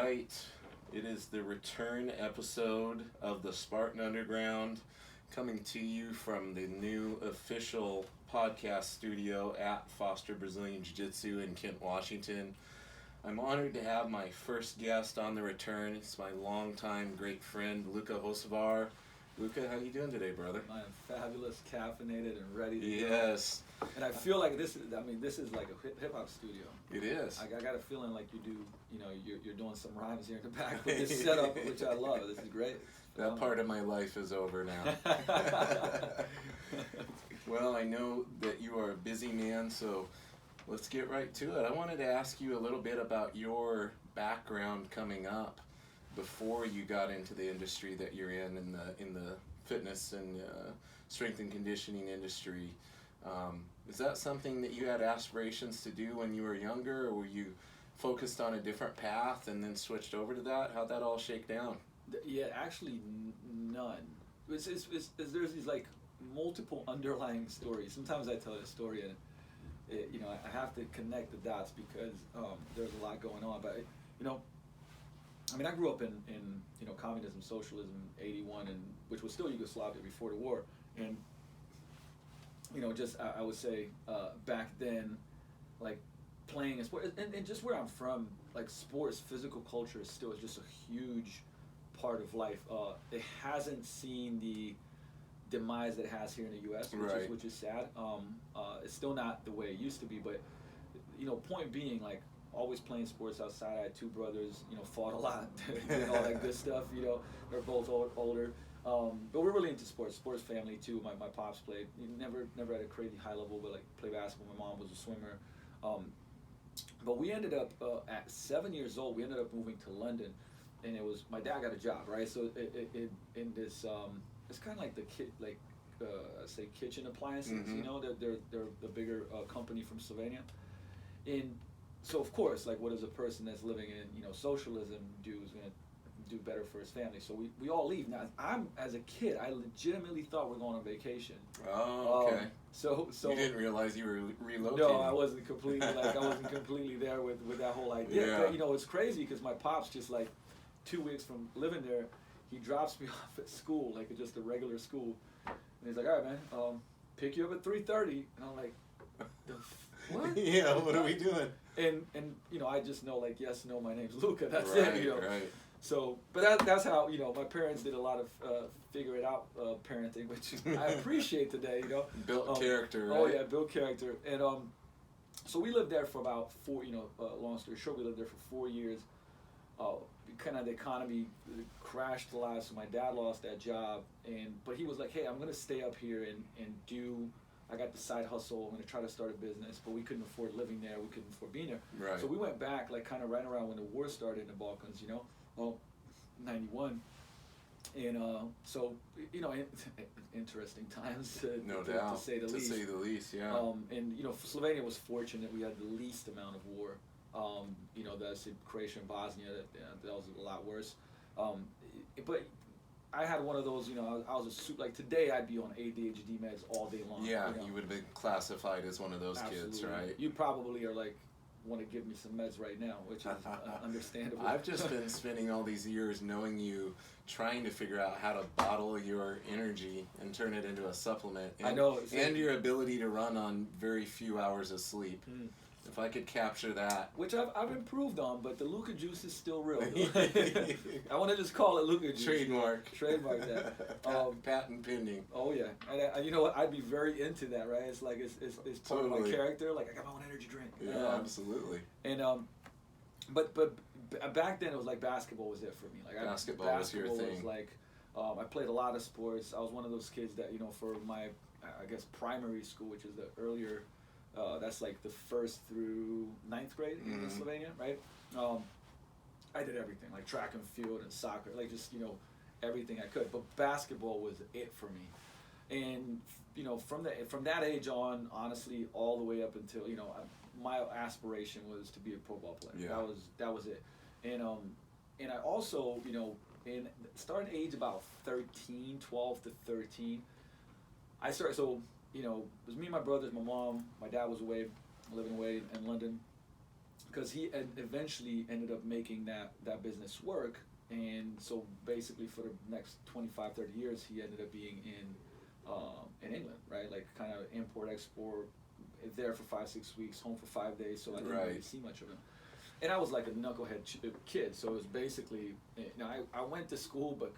right. It is the return episode of the Spartan Underground, coming to you from the new official podcast studio at Foster Brazilian Jiu-Jitsu in Kent, Washington. I'm honored to have my first guest on the return. It's my longtime great friend, Luka Hocevar. Luka, how you doing today, brother? I am fabulous, caffeinated, and ready to Yes. go. And I feel like this is like a hip-hop studio. It is. I got a feeling like you're doing some rhymes here in the back with this setup, which I love. This is great. That part of my life is over now. Well, I know that you are a busy man, so let's get right to it. I wanted to ask you a little bit about your background coming up before you got into the industry that you're in the fitness and strength and conditioning industry. Is that something that you had aspirations to do when you were younger, or were you focused on a different path and then switched over to that? How'd that all shake down? Yeah, actually none. There's these like multiple underlying stories. Sometimes I tell a story and I have to connect the dots because there's a lot going on. But I grew up in communism, socialism, '81, and which was still Yugoslavia before the war, and I would say back then, like playing a sport, and just where I'm from, like sports, physical culture is still just a huge part of life. It hasn't seen the demise that it has here in the U.S., which is sad. It's still not the way it used to be, but point being, like, always playing sports outside. I had two brothers, fought a lot, and all that good stuff. They're both older, but we're really into sports family too. My pops played, never at a crazy high level, but like play basketball. My mom was a swimmer, but we ended up at 7 years old. We ended up moving to London, and it was my dad got a job, right? So it in this it's kind of like the say kitchen appliances. Mm-hmm. They're the bigger company from Slovenia, and so of course, like, what does a person that's living in socialism do? Is going to do better for his family. So we all leave. Now, as a kid, I legitimately thought we're going on vacation. Oh, okay. So you didn't realize you were relocating. No, I wasn't completely there with that whole idea. Yeah. But it's crazy because my pops, just like 2 weeks from living there, he drops me off at school, like just a regular school, and he's like, "All right, man, pick you up at 3:30," and I'm like, what? Yeah, what are we doing? And I just know, like, yes, no, my name's Luka. That's right, it. Right. So, but that's how my parents did a lot of figure it out parenting, which I appreciate today. Built character. Right? Oh yeah, built character. And so we lived there for about 4. Long story short, we lived there for 4 years. Kind of the economy crashed a lot, so my dad lost that job, but he was like, "Hey, I'm gonna stay up here and do." I got the side hustle. I'm going to try to start a business, but we couldn't afford living there. We couldn't afford being there. Right. So we went back, like, kind of right around when the war started in the Balkans, 91. And so, interesting times, no doubt, to say the least. To say the least, yeah. And, Slovenia was fortunate. We had the least amount of war. That's Croatia and Bosnia, that was a lot worse. But I had one of those, I was like, today I'd be on ADHD meds all day long. Yeah, you would have been classified as one of those Absolutely. kids, right? You probably are like, want to give me some meds right now, which is understandable. I've just been spending all these years knowing you, trying to figure out how to bottle your energy and turn it into a supplement. And, I know. And your ability to run on very few hours of sleep. Mm. If I could capture that. Which I've improved on, but the Luka juice is still real. I want to just call it Luka juice. Trademark. Trademark that. Patent pending. Oh yeah, and you know what? I'd be very into that, right? It's like it's part Totally. of my character. Like, I got my own energy drink. Yeah, absolutely. And but back then it was like basketball was it for me. Like basketball was your thing. Was like, I played a lot of sports. I was one of those kids that for my primary school, which is the earlier. That's like the 1st through 9th grade in Slovenia, right? I did everything, like track and field and soccer, like just everything I could. But basketball was it for me, and from that age on, honestly, all the way up until my aspiration was to be a pro ball player. Yeah. That was it, and I also in starting age about 12 to 13, I started so. It was me and my brothers, my mom, my dad was away, living away in London. because he eventually ended up making that business work. And so basically for the next 25, 30 years, he ended up being in England, right? Like kind of import, export, there for 5, 6 weeks, home for 5 days. So I didn't really see much of him. And I was like a knucklehead kid. So it was basically, I went to school, but,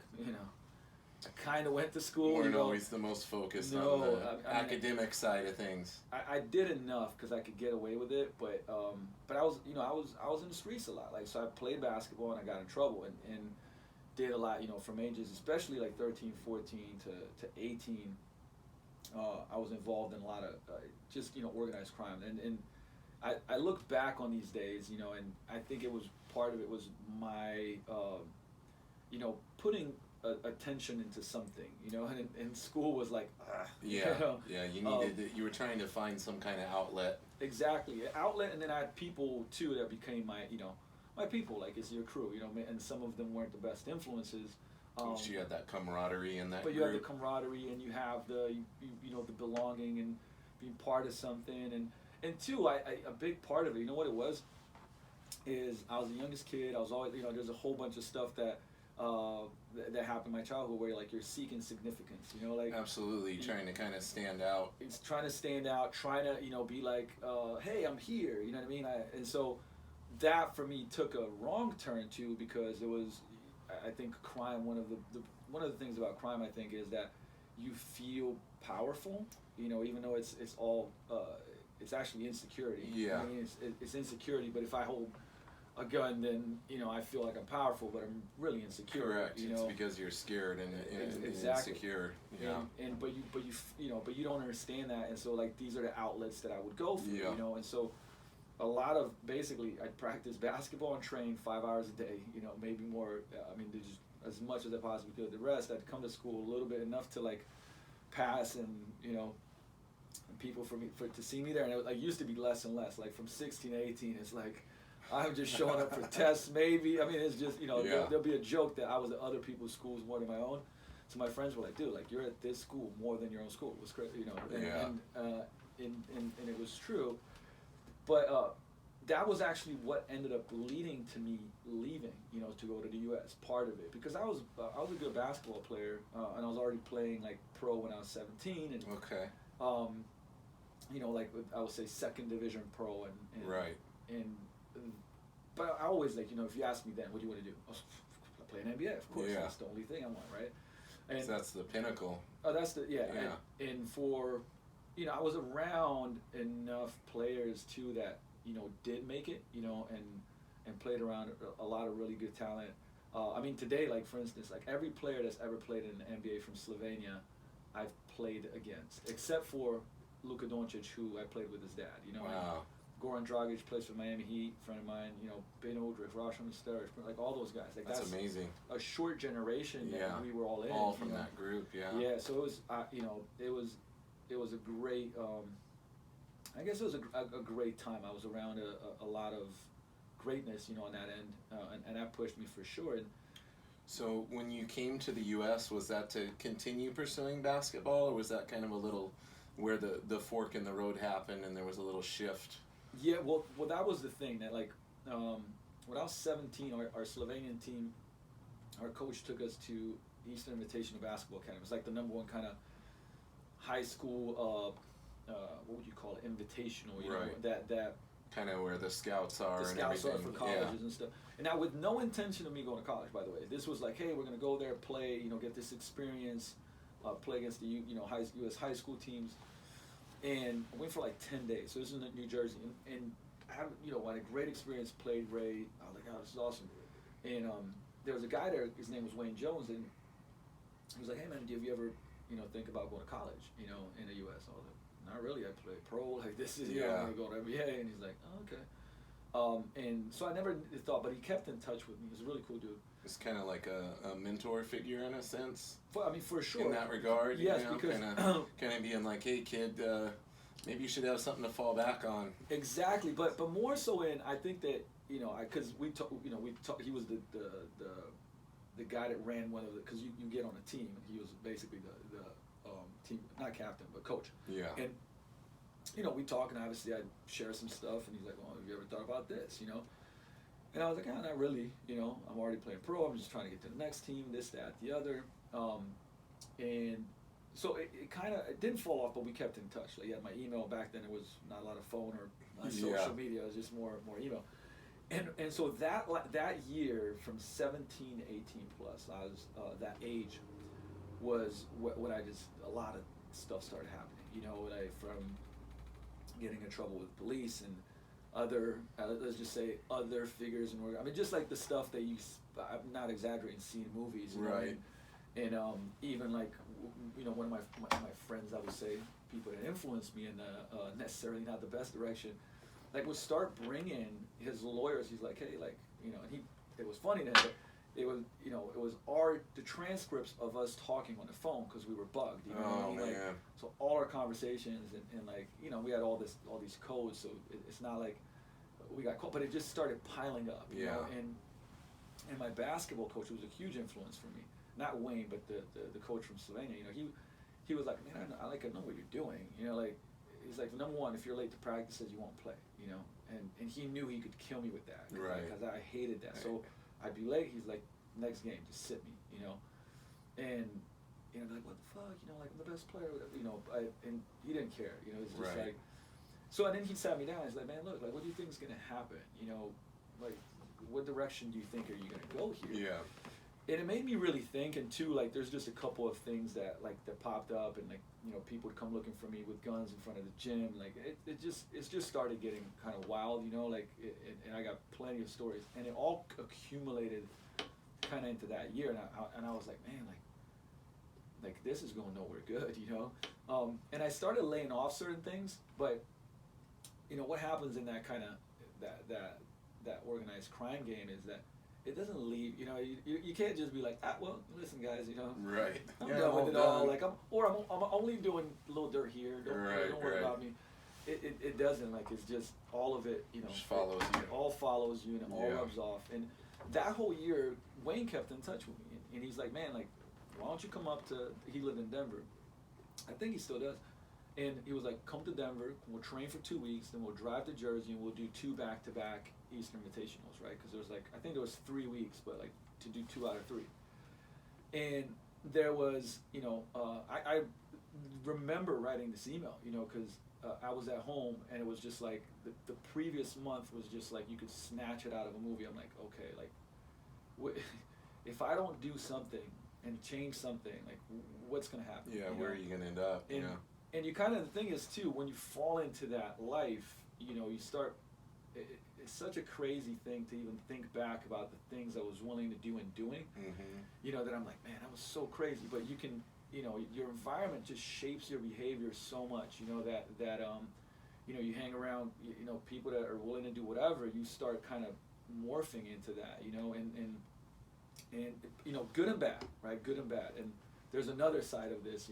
I kind of went to school. You weren't always the most focused on the academic side of things. I did enough because I could get away with it, but I was I was in the streets a lot. Like, so I played basketball and I got in trouble and did a lot. From ages, especially like 13, 14 to 18. I was involved in a lot of just organized crime, and I look back on these days, and I think it was part of it was my putting attention into something, and school was like, you needed you were trying to find some kind of outlet. Exactly, outlet, and then I had people too that became my people, like it's your crew, and some of them weren't the best influences. You had that camaraderie in that but group. You have the camaraderie, and you have the the belonging and being part of something, and two, a big part of it, what it was, is I was the youngest kid. I was always, there's a whole bunch of stuff that happened in my childhood where like you're seeking significance, like absolutely trying to kind of stand out. It's trying to stand out, trying to be like, hey, I'm here, you know what I mean? And so that for me took a wrong turn too, because it was, I think crime, one of the things about crime, I think, is that you feel powerful, even though it's all it's actually insecurity. Yeah. I mean, it's insecurity, but if I hold a gun, then I feel like I'm powerful, but I'm really insecure. Correct. It's because you're scared and exactly. insecure. Yeah. But you don't understand that, and so like these are the outlets that I would go for. Yeah. And so a lot of basically I'd practice basketball and train 5 hours a day. Maybe more. I mean, just as much as I possibly could. The rest, I'd come to school a little bit enough to like pass, and people to see me there, and it used to be less and less. Like from 16 to 18, it's like I'm just showing up for tests, maybe. I mean, it's just, there'll be a joke that I was at other people's schools more than my own. So my friends were like, dude, like, you're at this school more than your own school. It was crazy, and it was true. But that was actually what ended up leading to me leaving, to go to the U.S., part of it. Because I was a good basketball player, and I was already playing, like, pro when I was 17. And, okay. Like, I would say second division pro. And right. But I always, like, if you ask me then, what do you want to do? Oh, play an NBA, of course. Yeah. That's the only thing I want, right? And so that's the pinnacle. Oh, that's the, yeah. And for, I was around enough players, too, that, did make it, and played around a lot of really good talent. I mean, today, like, for instance, like, every player that's ever played in the NBA from Slovenia, I've played against, except for Luka Doncic, who I played with his dad, Wow. Goran Dragic plays for Miami Heat, friend of mine, Ben Odrick, Roshan Steric, like all those guys. Like that's amazing. A short generation that we were all in. All from that group, yeah. Yeah, so it was, it was a great, I guess it was a great time. I was around a lot of greatness, on that end, and that pushed me for sure. And so when you came to the U.S., was that to continue pursuing basketball, or was that kind of a little where the fork in the road happened and there was a little shift? Yeah, well, that was the thing that, like, when I was 17, our Slovenian team, our coach took us to Eastern Invitational Basketball Academy. It was like the number one kind of high school, what would you call it, invitational, right. that kind of where the scouts are. The scouts are for colleges and stuff. And now with no intention of me going to college, by the way. This was like, hey, we're going to go there, play, get this experience, play against the U.S. high school teams. And I went for like 10 days. So this is in New Jersey. And I had, had a great experience, played great. I was like, oh, this is awesome. And there was a guy there, his name was Wayne Jones, and he was like, hey man, do you ever, think about going to college, in the U.S.? I was like, not really, I play pro, like this is, I'm going to go to NBA. And he's like, oh, okay. And so I never thought, but he kept in touch with me. He was a really cool dude. It's kind of like a mentor figure in a sense. For sure. In that regard, yes, because kind of being like, hey kid, maybe you should have something to fall back on. Exactly, but more so in, I think that because we talked. He was the guy that ran one of the, because you get on a team, and he was basically the team, not captain but coach. Yeah. we talk, and obviously I share some stuff, and he's like, "Well, have you ever thought about this?" And I was like, not really. I'm already playing pro. I'm just trying to get to the next team, this, that, the other. And so it kind of it didn't fall off, but we kept in touch. Like, he had my email back then. It was not a lot of phone or social media. It was just more email. And so that year from 17 to 18 plus, I was that age was what I just a lot of stuff started happening. From getting in trouble with police and other let's just say other figures in order. I mean, just like the stuff that I'm not exaggerating, see in movies, right? And even like one of my friends, I would say, people that influenced me in necessarily not the best direction, like would start bringing his lawyers. He's like, hey, like and it was funny then, but it was it was the transcripts of us talking on the phone because we were bugged. Oh man! Like, so all our conversations and like we had all these codes, so it's not like we got caught, but it just started piling up. You know? And my basketball coach was a huge influence for me. Not Wayne, but the coach from Slovenia. He was like, man, I know what you're doing. Like he's like, number one, if you're late to practices, you won't play. And he knew he could kill me with that. Right. Because I hated that. So I'd be late. He's like, next game, just sit me. And I'd be like, what the fuck? Like I'm the best player. And he didn't care. It's just like. So and then he sat me down. He's like, man, look, like what do you think is gonna happen? Like what direction do you think are you gonna go here? Yeah. And it made me really think, and too, like there's just a couple of things that popped up, and like people would come looking for me with guns in front of the gym. Like it just started getting kind of wild, and I got plenty of stories, and it all accumulated kind of into that year, and I was like, man, like this is going nowhere good, and I started laying off certain things, but what happens in that kind of that organized crime game is that it doesn't leave. You can't just be like, well, listen, guys, Right. I'm done with it all. Like I'm only doing a little dirt here. Don't worry about me. It doesn't. Like it's just all of it. Just follows you. It all follows you, and it all rubs off. And that whole year, Wayne kept in touch with me, and he's like, man, like, why don't you come up to? He lived in Denver. I think he still does. And he was like, come to Denver. We'll train for 2 weeks, then we'll drive to Jersey, and we'll do 2 back-to-back Eastern Invitationals, right? Because there was I think there was 3 weeks, but like to do 2 out of 3. And there was, I remember writing this email, because I was at home, and it was just like the previous month was just like you could snatch it out of a movie. I'm like, okay, like, if I don't do something and change something, like, what's gonna happen? Yeah, where are you gonna end up? And you kind of, the thing is too, when you fall into that life, you start. It's such a crazy thing to even think back about the things I was willing to do and doing. Mm-hmm. That I'm like, man, that was so crazy. But you can, your environment just shapes your behavior so much. That you hang around, people that are willing to do whatever. You start kind of morphing into that. And good and bad, right? Good and bad. And there's another side of this,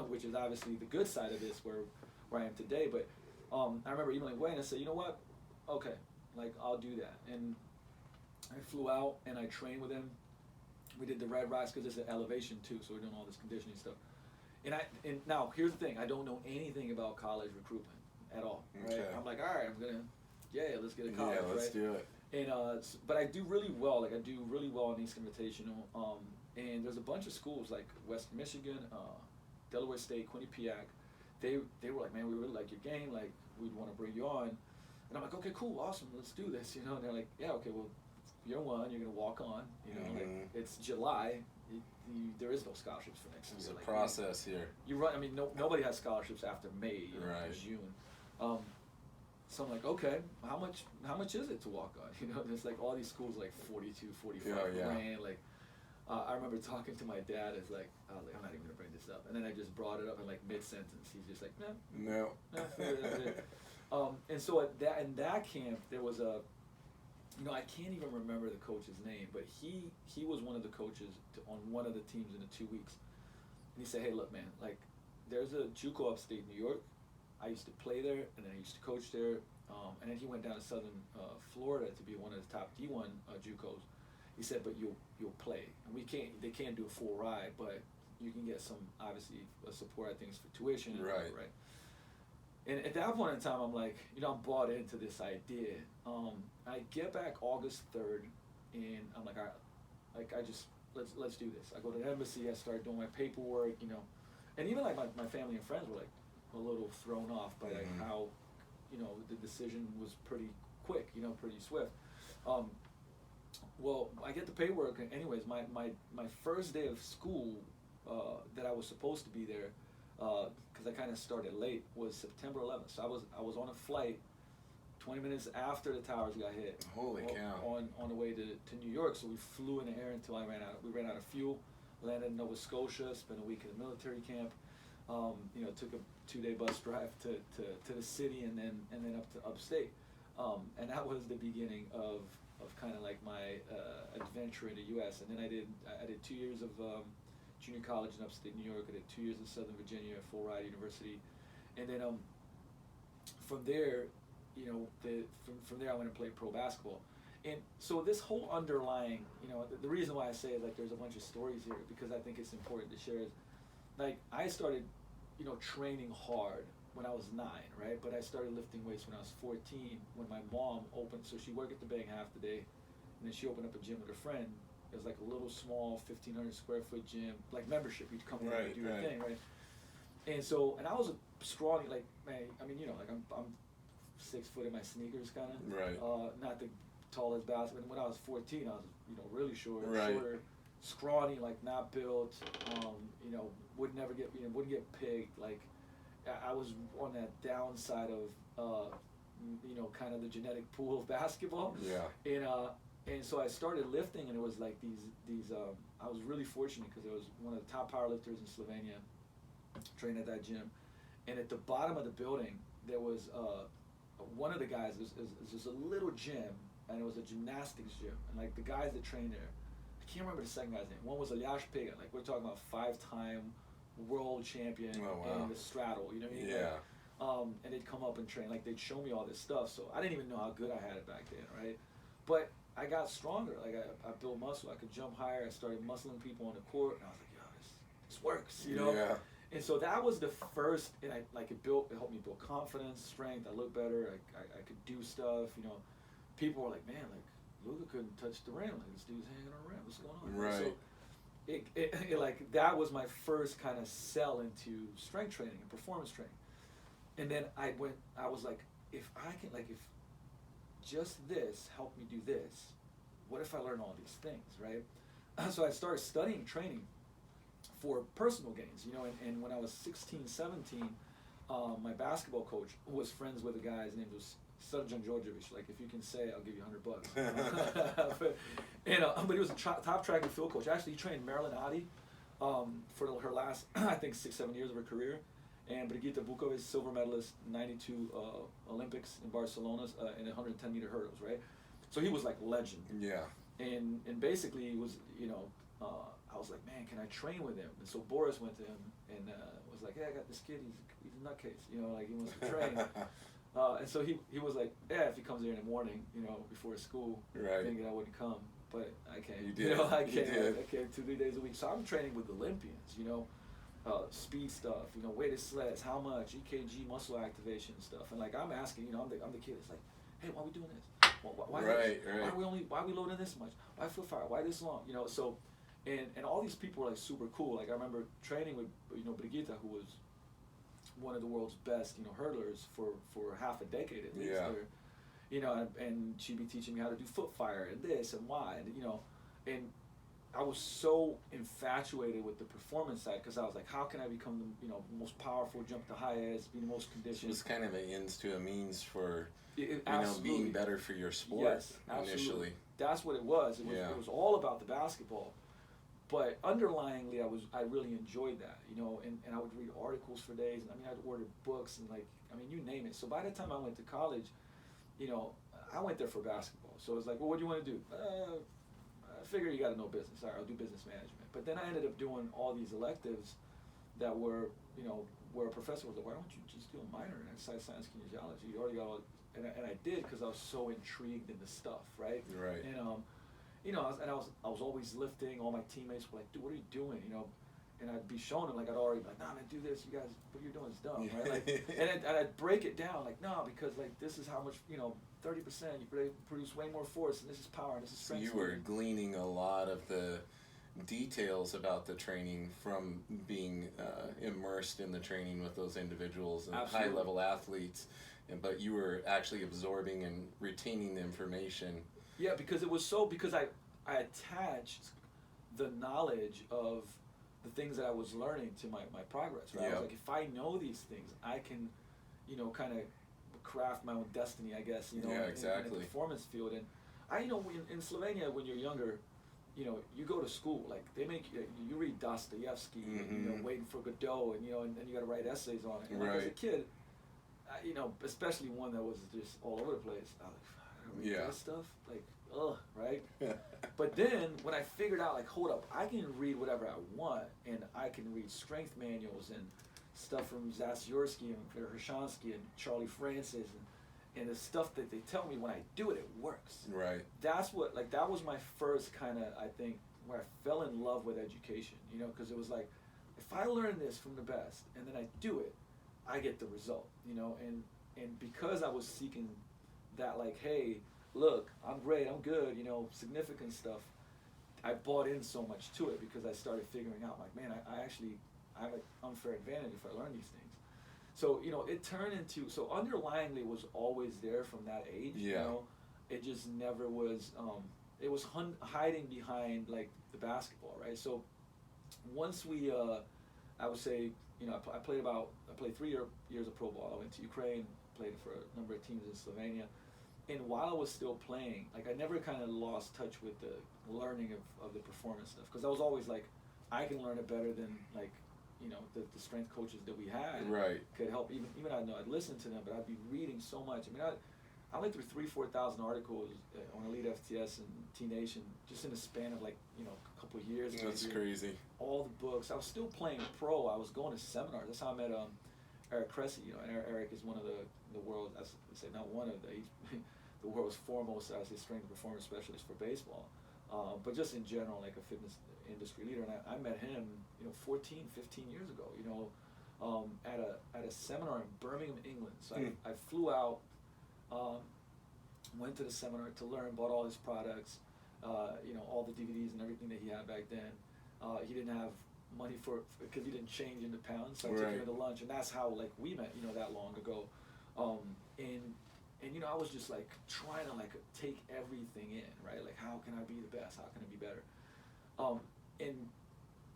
which is obviously the good side of this, where I am today. But I remember emailing Wayne and I said, you know what? Okay, like I'll do that. And I flew out and I trained with him. We did the red rocks because it's an elevation too, so we're doing all this conditioning stuff. And now here's the thing: I don't know anything about college recruitment at all. Right? Okay. I'm like, all right, let's get a college. Yeah, let's right? do it. And but I do really well. Like I do really well in East Invitational. And there's a bunch of schools like Western Michigan, Delaware State, Quinnipiac. They were like, man, we really like your game. Like we'd want to bring you on. And I'm like, okay, cool, awesome, let's do this. And they're like, yeah, okay, well, year one, you're gonna walk on. Like it's July. There is no scholarships for next year. There's a like, process here. You run. I mean, nobody has scholarships after May, right. June. So I'm like, okay, how much is it to walk on? There's like all these schools like 42, 45 grand. Like, I remember talking to my dad. I was like, I'm not even gonna bring this up. And then I just brought it up in like mid-sentence. He's just like, no. And so in that camp, there was a, I can't even remember the coach's name, but he was one of the coaches on one of the teams in the 2 weeks. And he said, hey, look, man, like, there's a JUCO upstate New York. I used to play there, and then I used to coach there. And then he went down to Southern Florida to be one of the top D1 JUCOs. He said, but you'll play, and they can't do a full ride, but you can get some, obviously, support, I think, for tuition. Right. And at that point in time, I'm like, I'm bought into this idea. I get back August 3rd, and I'm like, all right, like I just let's do this. I go to the embassy. I start doing my paperwork. And even like my family and friends were like a little thrown off by like how, the decision was pretty quick. Pretty swift. Well, I get the paperwork. Anyways, my first day of school that I was supposed to be there, because I kind of started late, was September 11th. So I was on a flight 20 minutes after the towers got hit. Holy cow! On the way to New York. So we flew in the air until we ran out of fuel. Landed in Nova Scotia. Spent a week in a military camp. Took a 2-day bus drive to the city and then up to upstate. And that was the beginning of kind of like my adventure in the U.S. And then I did 2 years of junior college in upstate New York. I did 2 years in Southern Virginia at Full Ride University, and then from there, from there I went and played pro basketball. And so this whole underlying, the reason why I say like there's a bunch of stories here, because I think it's important to share, is like I started, training hard when I was 9, right? But I started lifting weights when I was 14, when my mom opened, so she worked at the bank half the day, and then she opened up a gym with a friend. It was like a little small 1,500 square foot gym, like membership. You'd come in and do your thing, right? And so, and I was a scrawny, like, man, I mean, like I'm 6 foot in my sneakers, kind of. Right. Not the tallest basketball. When I was 14, I was, really short, right. shorter, scrawny, like not built. Would never get, wouldn't get picked. Like, I was on that downside of, kind of the genetic pool of basketball. Yeah. And so I started lifting, and it was like these. I was really fortunate because it was one of the top powerlifters in Slovenia, trained at that gym, and at the bottom of the building there was one of the guys. It was just a little gym, and it was a gymnastics gym, and like the guys that trained there, I can't remember the second guy's name. One was Elias Pega, like we're talking about 5-time world champion in the straddle. You know what I mean? Yeah. And they'd come up and train. Like they'd show me all this stuff, so I didn't even know how good I had it back then, right? But I got stronger. Like I built muscle. I could jump higher. I started muscling people on the court, and I was like, yo, this works, Yeah. And so that was the first, and it helped me build confidence, strength. I looked better. I could do stuff. People were like, man, like Luka couldn't touch the rim. Like this dude's hanging on the rim. What's going on? Right. So it like that was my first kind of sell into strength training and performance training. And then I was like, if just this helped me do this, what if I learn all these things, right? So I started studying training for personal gains, and when I was 16, 17, my basketball coach was friends with a guy, his name was Srđan Đorđević. Like, if you can say, I'll give you $100. But he was a top track and field coach. Actually, he trained Marilyn Adi for her last, I think, 6-7 years of her career. And Brigitte Bukovic, silver medalist, 92 Olympics in Barcelona in 110-meter hurdles, right? So he was like legend. Yeah. And basically he was, I was like, man, can I train with him? And so Boris went to him and was like, hey, I got this kid, he's a nutcase, like he wants to train. And so he was like, yeah, if he comes here in the morning, before school, right. thinking I wouldn't come, but I came. You did. I came 2-3 days a week. So I'm training with Olympians, speed stuff, weighted sleds, how much, EKG, muscle activation stuff, and like I'm asking, I'm the kid. It's like, hey, why are we doing this? Why right. Why are we loading this much? Why foot fire? Why this long? So, and all these people were like super cool. Like I remember training with Brigitte, who was one of the world's best hurdlers for half a decade at least. Yeah. And she'd be teaching me how to do foot fire and this and why, and I was so infatuated with the performance side because I was like, how can I become the most powerful, jump the highest, be the most conditioned? It was kind of an ends to a means for absolutely. Being better for your sport. Yes, initially. That's what it was. It was all about the basketball, but underlyingly, I really enjoyed that, and I would read articles for days, and I'd order books and you name it. So by the time I went to college, I went there for basketball. So it was like, well, what do you want to do? I figure you got to know business. All right, I'll do business management. But then I ended up doing all these electives that were, where a professor was like, why don't you just do a minor in exercise science kinesiology? You already got all, and I did because I was so intrigued in the stuff, right? Right. And I was always lifting. All my teammates were like, dude, what are you doing? and I'd be showing them like I'd already be like, nah man, do this. You guys, what you're doing is dumb, right? Like, and I'd break it down like, no, because like this is how much 30%. You produce way more force, and this is power, and this is So strength. you were gleaning a lot of the details about the training from being immersed in the training with those individuals and Absolutely. high-level athletes, but you were actually absorbing and retaining the information. Yeah, because I attached the knowledge of the things that I was learning to my progress, right? I was like, if I know these things, I can, kind of craft my own destiny, I guess, Yeah, exactly. in the performance field. And in Slovenia, when you're younger, you go to school, like they make you read Dostoevsky, and, Waiting for Godot, and and you got to write essays on it. And like, as a kid, especially one that was just all over the place, I was like, I don't read this stuff, like, ugh, right? But then when I figured out, like, hold up, I can read whatever I want, and I can read strength manuals and stuff from Zasyorsky and Hershansky and Charlie Francis and the stuff that they tell me, when I do it, it works. Right. That's what, like, that was my first kind of, I think, where I fell in love with education, because it was like, if I learn this from the best and then I do it, I get the result, and because I was seeking that, like, hey, look, I'm great, I'm good, significant stuff, I bought in so much to it because I started figuring out, like, man, I actually have an unfair advantage if I learn these things. So, it turned into, so underlyingly was always there from that age, it just never was, it was hiding behind, like, the basketball, right? So once we, I would say, I played 3 years of pro ball. I went to Ukraine, played for a number of teams in Slovenia. And while I was still playing, like, I never kind of lost touch with the learning of the performance stuff, because I was always like, I can learn it better than, like, the strength coaches that we had could help. Even I know I'd listen to them, but I'd be reading so much. I mean, I went through 3,000-4,000 articles on Elite FTS and T Nation just in the span of, like, a couple of years. That's crazy. All the books. I was still playing pro. I was going to seminars. That's how I met Eric Cressy. And Eric is one of the world's, I say not one of the world's foremost, I say, strength and performance specialist for baseball. But just in general, like a fitness industry leader. And I met him, 14, 15 years ago, at a seminar in Birmingham, England. So I flew out, went to the seminar to learn, bought all his products, all the DVDs and everything that he had back then. He didn't have money because he didn't change into pounds, so I took him to lunch, and that's how, like, we met, that long ago. And I was just, like, trying to, like, take everything in, right? Like, how can I be the best? How can I be better? And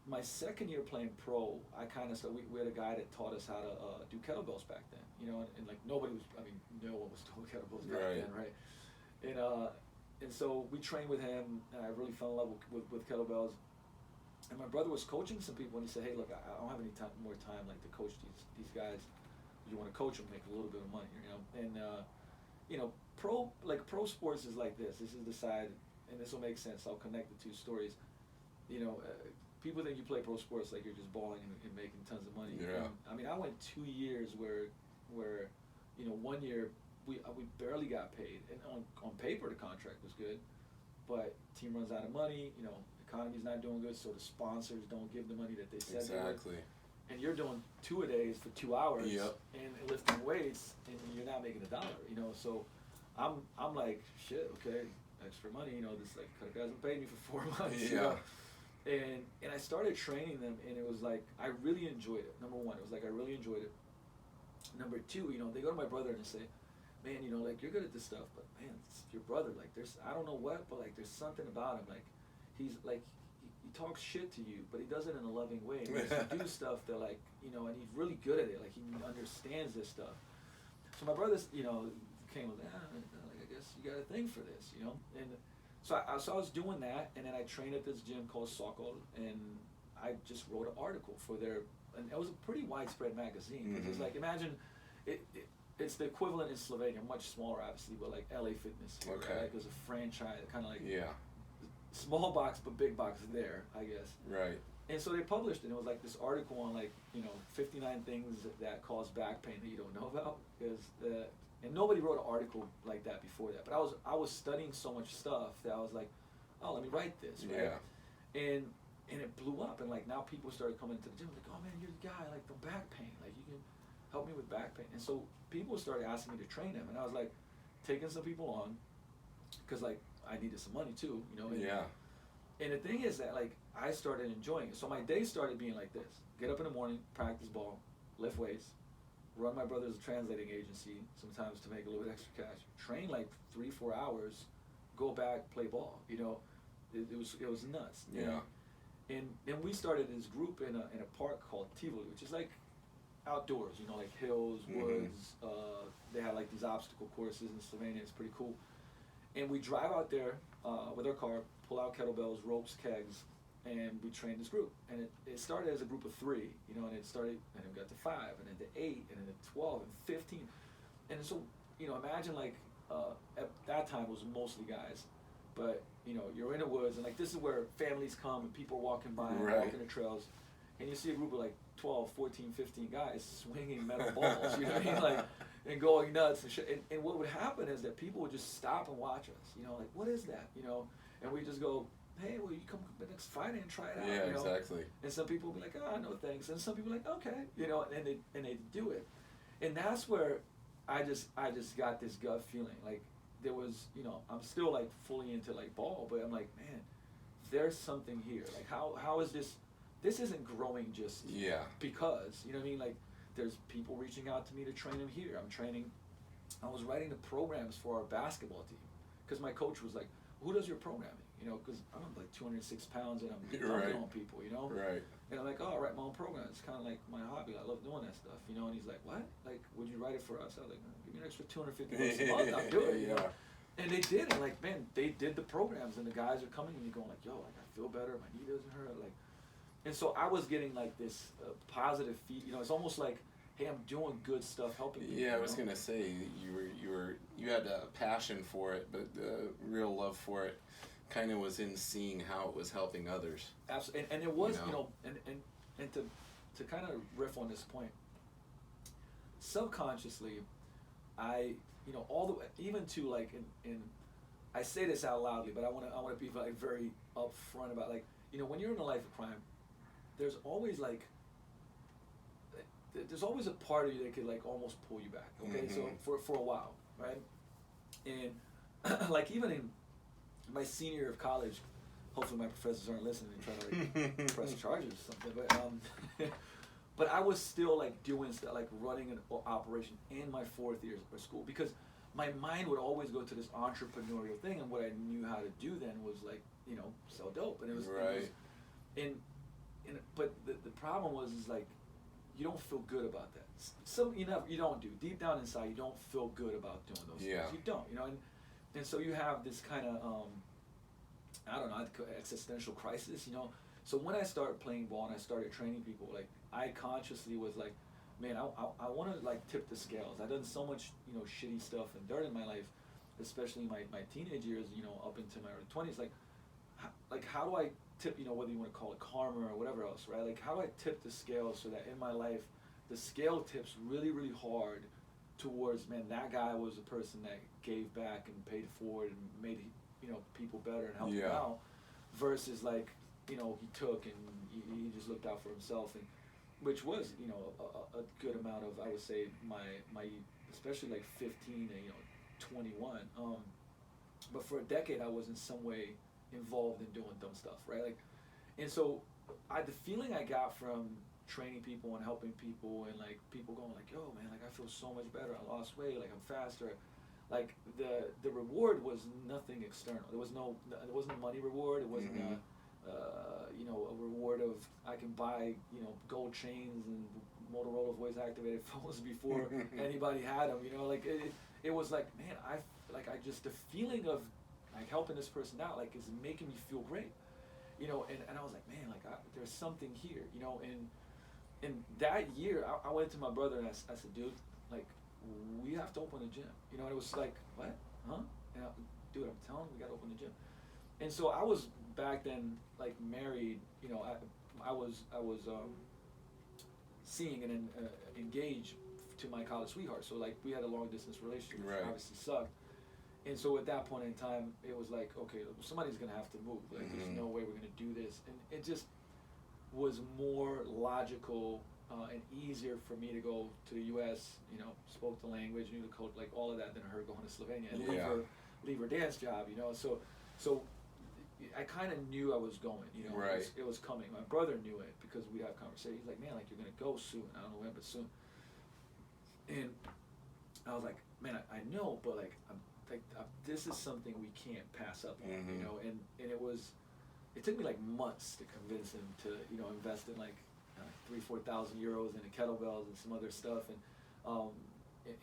my second year playing pro, I kind of started, we had a guy that taught us how to do kettlebells back then, and like nobody was, no one was doing kettlebells back then, right? And so we trained with him, and I really fell in love with kettlebells. And my brother was coaching some people, and he said, hey, look, I don't have any more time, like, to coach these guys. You want to coach them, make a little bit of money, And pro sports is like this. This is the side, and this will make sense. I'll connect the two stories. People think you play pro sports like you're just balling and making tons of money. Yeah. I went 2 years where 1 year we barely got paid, and on paper the contract was good, but team runs out of money. Economy's not doing good, so the sponsors don't give the money that they said they would. Exactly. And you're doing two-a-days for 2 hours, and lifting weights, and you're not making $1. So I'm like, shit, okay, extra money. This, like, guy hasn't paid me for 4 months. Yeah. And I started training them, and it was like, I really enjoyed it. Number one, it was like I really enjoyed it. Number two, they go to my brother and they say, man, like, you're good at this stuff, but man, it's your brother. Like, there's, I don't know what, but like, there's something about him. Like, he's like, he talks shit to you, but he does it in a loving way. And he makes you do stuff that, like, and he's really good at it. Like, he understands this stuff. So my brother's, came with, like, I guess you got a thing for this, And so I was doing that, and then I trained at this gym called Sokol, and I just wrote an article for and it was a pretty widespread magazine. Because it's like, imagine, it's the equivalent in Slovenia, much smaller obviously, but like LA Fitness here, right? Like, it was a franchise, kind of like small box but big box there, I guess. Right. And so they published it, and it was like this article on, like, 59 things that cause back pain that you don't know about, and nobody wrote an article like that before that. But I was studying so much stuff that I was like, oh, let me write this, right? Yeah. and it blew up, and like now people started coming to the gym like, oh man, you're the guy like from back pain, like you can help me with back pain. And so people started asking me to train them, and I was like taking some people on because like I needed some money too, you know. And, Yeah. and the thing is that like I started enjoying it. So my day started being like this: get up in the morning, practice ball, lift weights, run my brother's translating agency sometimes to make a little bit extra cash, train like 3-4 hours, go back, play ball. You know, it was nuts. Yeah. And then we started this group in a park called Tivoli, which is like outdoors, you know, like hills, woods. They have like these obstacle courses in Slovenia. It's pretty cool. And we drive out there with our car, pull out kettlebells, ropes, kegs, and we train this group. And it started as a group of 3, you know, and it started, and it got to 5, and then to 8, and then to 12, and 15. And so, you know, imagine like, at that time it was mostly guys, but you know, you're in the woods, and like this is where families come and people are walking by and walking the trails, and you see a group of like 12, 14, 15 guys swinging metal balls, you know what I mean, like, and going nuts and shit. And what would happen is that people would just stop and watch us, you know, like, what is that, you know, and we just go, hey, well, you come the next Friday and try it out, Yeah, you know? exactly. And some people would be like, oh, no thanks, and some people are like, okay, you know, and they do it, and that's where I just got this gut feeling, like there was, you know, I'm still like fully into like ball, but I'm like, man, there's something here. Like how is this isn't growing just because, you know what I mean? Like there's people reaching out to me to train them here. I was writing the programs for our basketball team because my coach was like, who does your programming? You know, because I'm like 206 pounds and I'm dunking on people, you know? Right. And I'm like, oh, I write my own program. It's kind of like my hobby. I love doing that stuff, you know? And he's like, what? Like, would you write it for us? I was like, give me an extra $250 a month. I'll do it, you know? And they did it. Like, man, they did the programs, and the guys are coming to me going like, yo, like, I feel better. My knee doesn't hurt. Like, and so I was getting like this positive feed. You know, it's almost like, hey, I'm doing good stuff, helping people. Yeah, I was gonna say you had a passion for it, but the real love for it kind of was in seeing how it was helping others. Absolutely, and it was, you know, and to kind of riff on this point, subconsciously, I, you know, all the way, even to like in I say this out loudly, but I want to be like very upfront about, like, you know, when you're in a life of crime, there's always like there's always a part of you that could like almost pull you back. Okay, so for a while, right? And like even in my senior year of college, hopefully my professors aren't listening and trying to like press charges or something, but I was still like doing stuff, like running an operation in my 4th year of school, because my mind would always go to this entrepreneurial thing, and what I knew how to do then was like, you know, sell dope, and it was but the problem was is like, you don't feel good about that. So you don't do deep down inside, you don't feel good about doing those things. You don't, you know, and so you have this kind of I don't know, existential crisis, you know. So when I started playing ball and I started training people, like I consciously was like, man, I want to like tip the scales. I've done so much, you know, shitty stuff and dirt in my life, especially my teenage years, you know, up into my early 20s. Like how do I tip, you know, whether you want to call it karma or whatever else, right? Like how do I tip the scale so that in my life the scale tips really, really hard towards, man, that guy was a person that gave back and paid forward and made, you know, people better and helped them out, versus like, you know, he took and he just looked out for himself, and which was, you know, a good amount of, I would say, my especially like 15 and, you know, 21. But for a decade I was in some way involved in doing dumb stuff, right? Like, and so the feeling I got from training people and helping people, and like people going like, yo man, like I feel so much better, I lost weight, like I'm faster, like the reward was nothing external. There wasn't a money reward. It wasn't you know, a reward of I can buy, you know, gold chains and Motorola voice activated phones before anybody had them, you know. Like it was like, man, I just, the feeling of like helping this person out, like, is making me feel great, you know. And I was like, man, like there's something here, you know. And that year I went to my brother and I said, dude, like, we have to open a gym, you know. And it was like, what, huh? And dude, I'm telling you, we gotta open the gym. And so I was back then like married, you know. I was seeing and engaged to my college sweetheart, so like we had a long distance relationship, which obviously sucked. And so at that point in time, it was like, okay, somebody's gonna have to move. Like, there's no way we're gonna do this. And it just, was more logical and easier for me to go to the U.S. Spoke the language, knew the coach, like all of that, than her going to Slovenia and leave her dance job. So I kind of knew I was going. Right. It was coming. My brother knew it because we'd have conversations. He's like, man, like you're gonna go soon. I don't know when, but soon. And I was like, man, I know, but like, this is something we can't pass up on, and it took me like months to convince him to, invest in like 3,000-4,000 euros in the kettlebells and some other stuff, and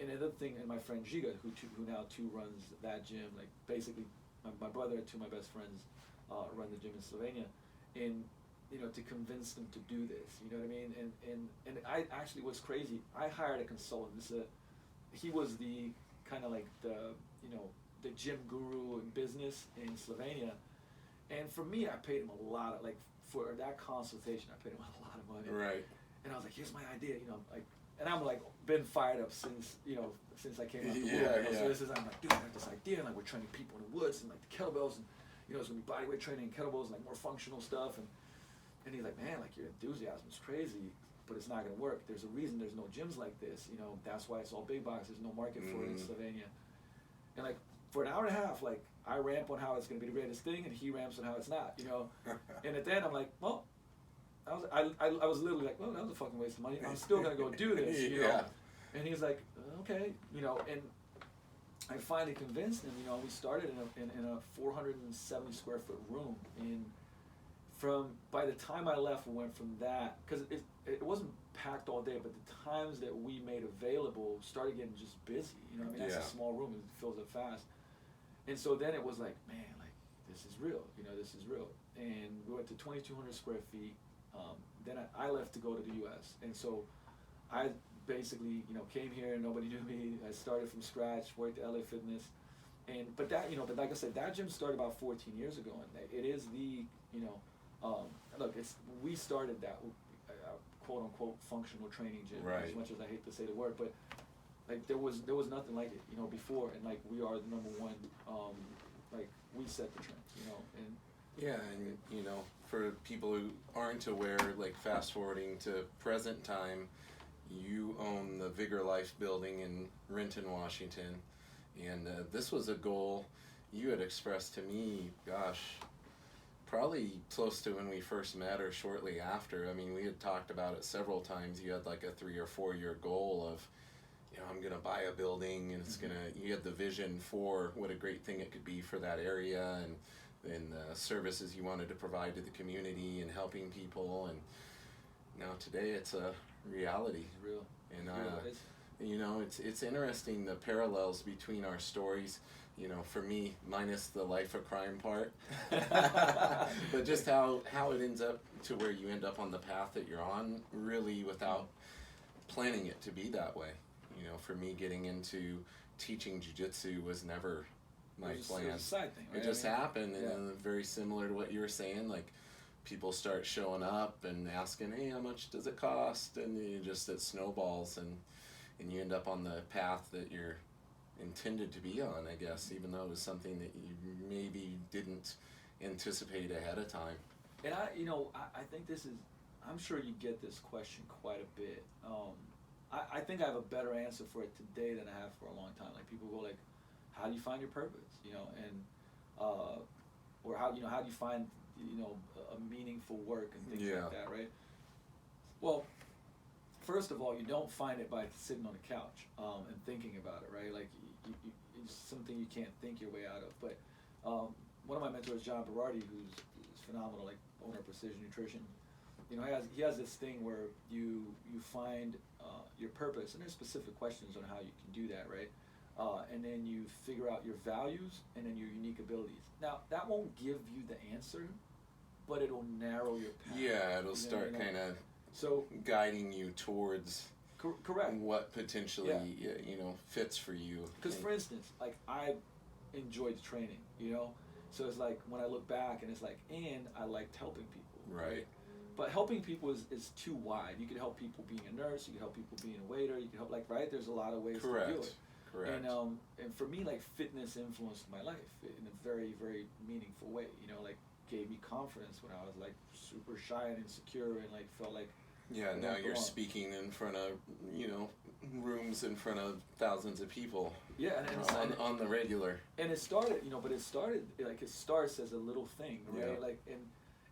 another thing, and my friend Giga, who now runs that gym, like basically, my brother and two of my best friends run the gym in Slovenia, and to convince them to do this, you know what I mean, and I actually, what's crazy, I hired a consultant. He was the kind of like the gym guru in business in Slovenia, and for me, I paid him a lot of, like, for that consultation, I paid him a lot of money. Right. And I was like, here's my idea, and I'm like been fired up since I came out the womb. So I'm like, dude, I got this idea, and like we're training people in the woods and like the kettlebells, and it's gonna be bodyweight training and kettlebells and like more functional stuff, and he's like, man, like your enthusiasm is crazy, but it's not gonna work. There's a reason there's no gyms like this, that's why it's all big box. There's no market for it in Slovenia. And like for an hour and a half, like I ramp on how it's gonna be the greatest thing, and he ramps on how it's not, And at the end, I'm like, well, I was literally like, well, that was a fucking waste of money. I'm still gonna go do this, And he's like, okay, and I finally convinced him. We started in a 470 square foot room. By the time I left, we went from that, because it wasn't packed all day, but the times that we made available started getting just busy. That's a small room, it fills up fast. And so then it was like, man, like this is real. This is real. And we went to 2,200 square feet. Then I left to go to the U.S. And so I basically, came here and nobody knew me. I started from scratch, worked at LA Fitness, but like I said, that gym started about 14 years ago, and it is the, look, we started that quote unquote functional training gym, right. As much as I hate to say the word, but like there was nothing like it, before, and like we are the number one, like we set the trend, and. Yeah, and for people who aren't aware, like fast forwarding to present time, you own the Vigor Life building in Renton, Washington, and this was a goal you had expressed to me, gosh, probably close to when we first met or shortly after. I mean, we had talked about it several times. You had like a 3 or 4 year goal of, I'm gonna buy a building, and it's you had the vision for what a great thing it could be for that area, and the services you wanted to provide to the community and helping people, and now today it's a reality. It's real. And it's interesting, the parallels between our stories. For me, minus the life of crime part, but just how it ends up to where you end up on the path that you're on, really without planning it to be that way. For me, getting into teaching jiu-jitsu was never my plan. It was a side thing, right? It just happened, and very similar to what you were saying, like people start showing up and asking, hey, how much does it cost? And it snowballs, and you end up on the path that you're intended to be on, I guess, even though it was something that you maybe didn't anticipate ahead of time. And I think I'm sure you get this question quite a bit. I think I have a better answer for it today than I have for a long time. Like people go like, how do you find your purpose? Or how do you find a meaningful work and things like that, right? Well, first of all, you don't find it by sitting on the couch and thinking about it, right? Like it's something you can't think your way out of. But one of my mentors, John Berardi, who's phenomenal, like owner of Precision Nutrition, he has this thing where you find your purpose, and there's specific questions on how you can do that, right? And then you figure out your values and then your unique abilities. Now, that won't give you the answer, but it'll narrow your path. Yeah, it'll start kind of guiding you towards correct what potentially fits for you. Because, for instance, like I enjoyed training, so it's like when I look back and it's like, and I liked helping people, right? But helping people is too wide. You could help people being a nurse, you could help people being a waiter, you could help, right? There's a lot of ways to do it. Correct. And for me, like fitness influenced my life in a very, very meaningful way. Like gave me confidence when I was like super shy and insecure and like felt like Yeah, I now don't you're belong. speaking in front of, rooms in front of thousands of people Yeah, on the regular. and it started, but it started like it starts as a little thing, right? Yeah. Like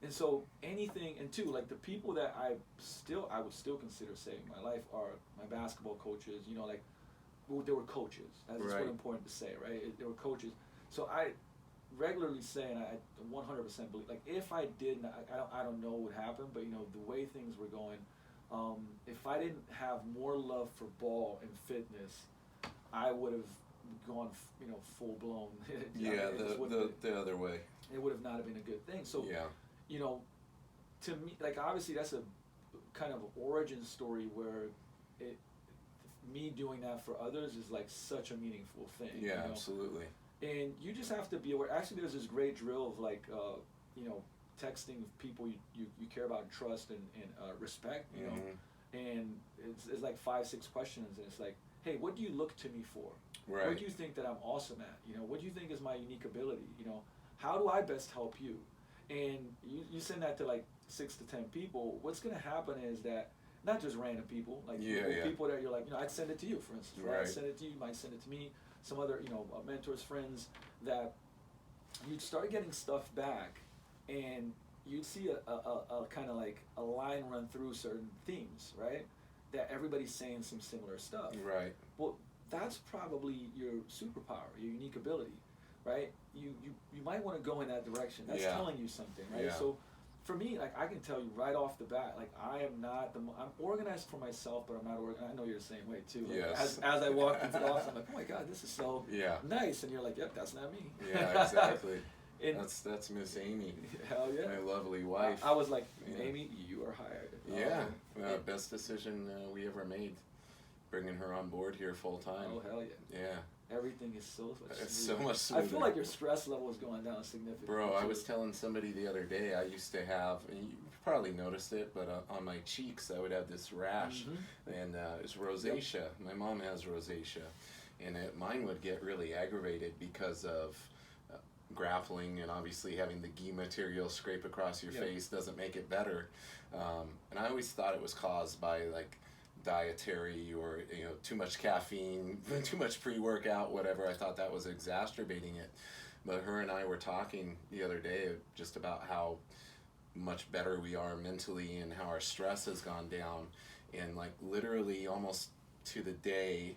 and so anything, and two, like the people that I would still consider saving my life are my basketball coaches. Like well, they were coaches. That's Right. what important to say, right? They were coaches. So I regularly say, and I 100% believe, like if I didn't, I don't know what happened, but the way things were going, if I didn't have more love for ball and fitness, I would have gone, full blown. Yeah, the other way. It would have not been a good thing. So, Yeah. you know, to me, like obviously that's a kind of origin story where it, me doing that for others is like such a meaningful thing. Yeah, absolutely. And you just have to be aware. Actually, there's this great drill of like, texting people you care about and trust and respect, and it's like 5-6 questions, and it's like, hey, what do you look to me for? Right. What do you think that I'm awesome at? What do you think is my unique ability? How do I best help you? And you send that to like 6 to 10 people. What's gonna happen is that not just random people, like people that you're like, I'd send it to you, for instance, right? I'd send it to you, you might send it to me, some other, mentors, friends, that you'd start getting stuff back, and you'd see a kind of like a line run through certain themes, right? That everybody's saying some similar stuff. Right. Well, that's probably your superpower, your unique ability, right? You might want to go in that direction. That's telling you something, right? Yeah. So for me, like I can tell you right off the bat, like I am not I'm organized for myself, but I'm not organized. I know you're the same way too. Like, Yes. As I walk into the office, I'm like, oh my God, this is so nice, and you're like, yep, that's not me. Yeah, exactly. And that's Miss Amy. Hell yeah. My lovely wife. I was like, Amy, you are hired. Yeah. Best decision we ever made, bringing her on board here full time. Oh hell yeah. Yeah. Everything is so much It's smoother. so much smoother. I feel like your stress level is going down significantly. Bro, I was telling somebody the other day, I used to have, and you probably noticed it, but on my cheeks I would have this rash, and it's rosacea. Yep. My mom has rosacea, and mine would get really aggravated because of grappling, and obviously having the ghee material scrape across your face doesn't make it better. And I always thought it was caused by like dietary or too much caffeine, too much pre-workout, whatever. I thought that was exacerbating it. But her and I were talking the other day just about how much better we are mentally and how our stress has gone down, and like literally almost to the day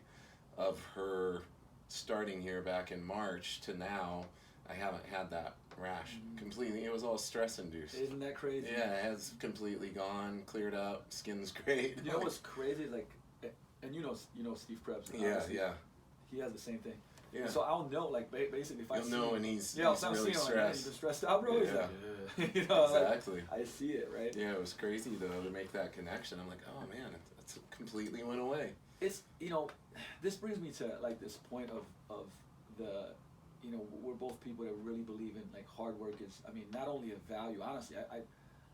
of her starting here back in March to now, I haven't had that rash completely. It was all stress induced. Isn't that crazy? Yeah, it has completely gone, cleared up, skin's great. You know what's crazy? Like, and you know Steve Krebs. Yeah. He has the same thing. Yeah. So I'll know, like, basically if I see know him, when he's if I'm really seeing him, like, stressed. he's been stressed out, bro. He's Yeah. like, Exactly. Like, I see it, right? Yeah, it was crazy though to make that connection. I'm like, oh man, it completely went away. It's this brings me to like this point of the we're both people that really believe in like hard work is, I mean, not only a value. Honestly,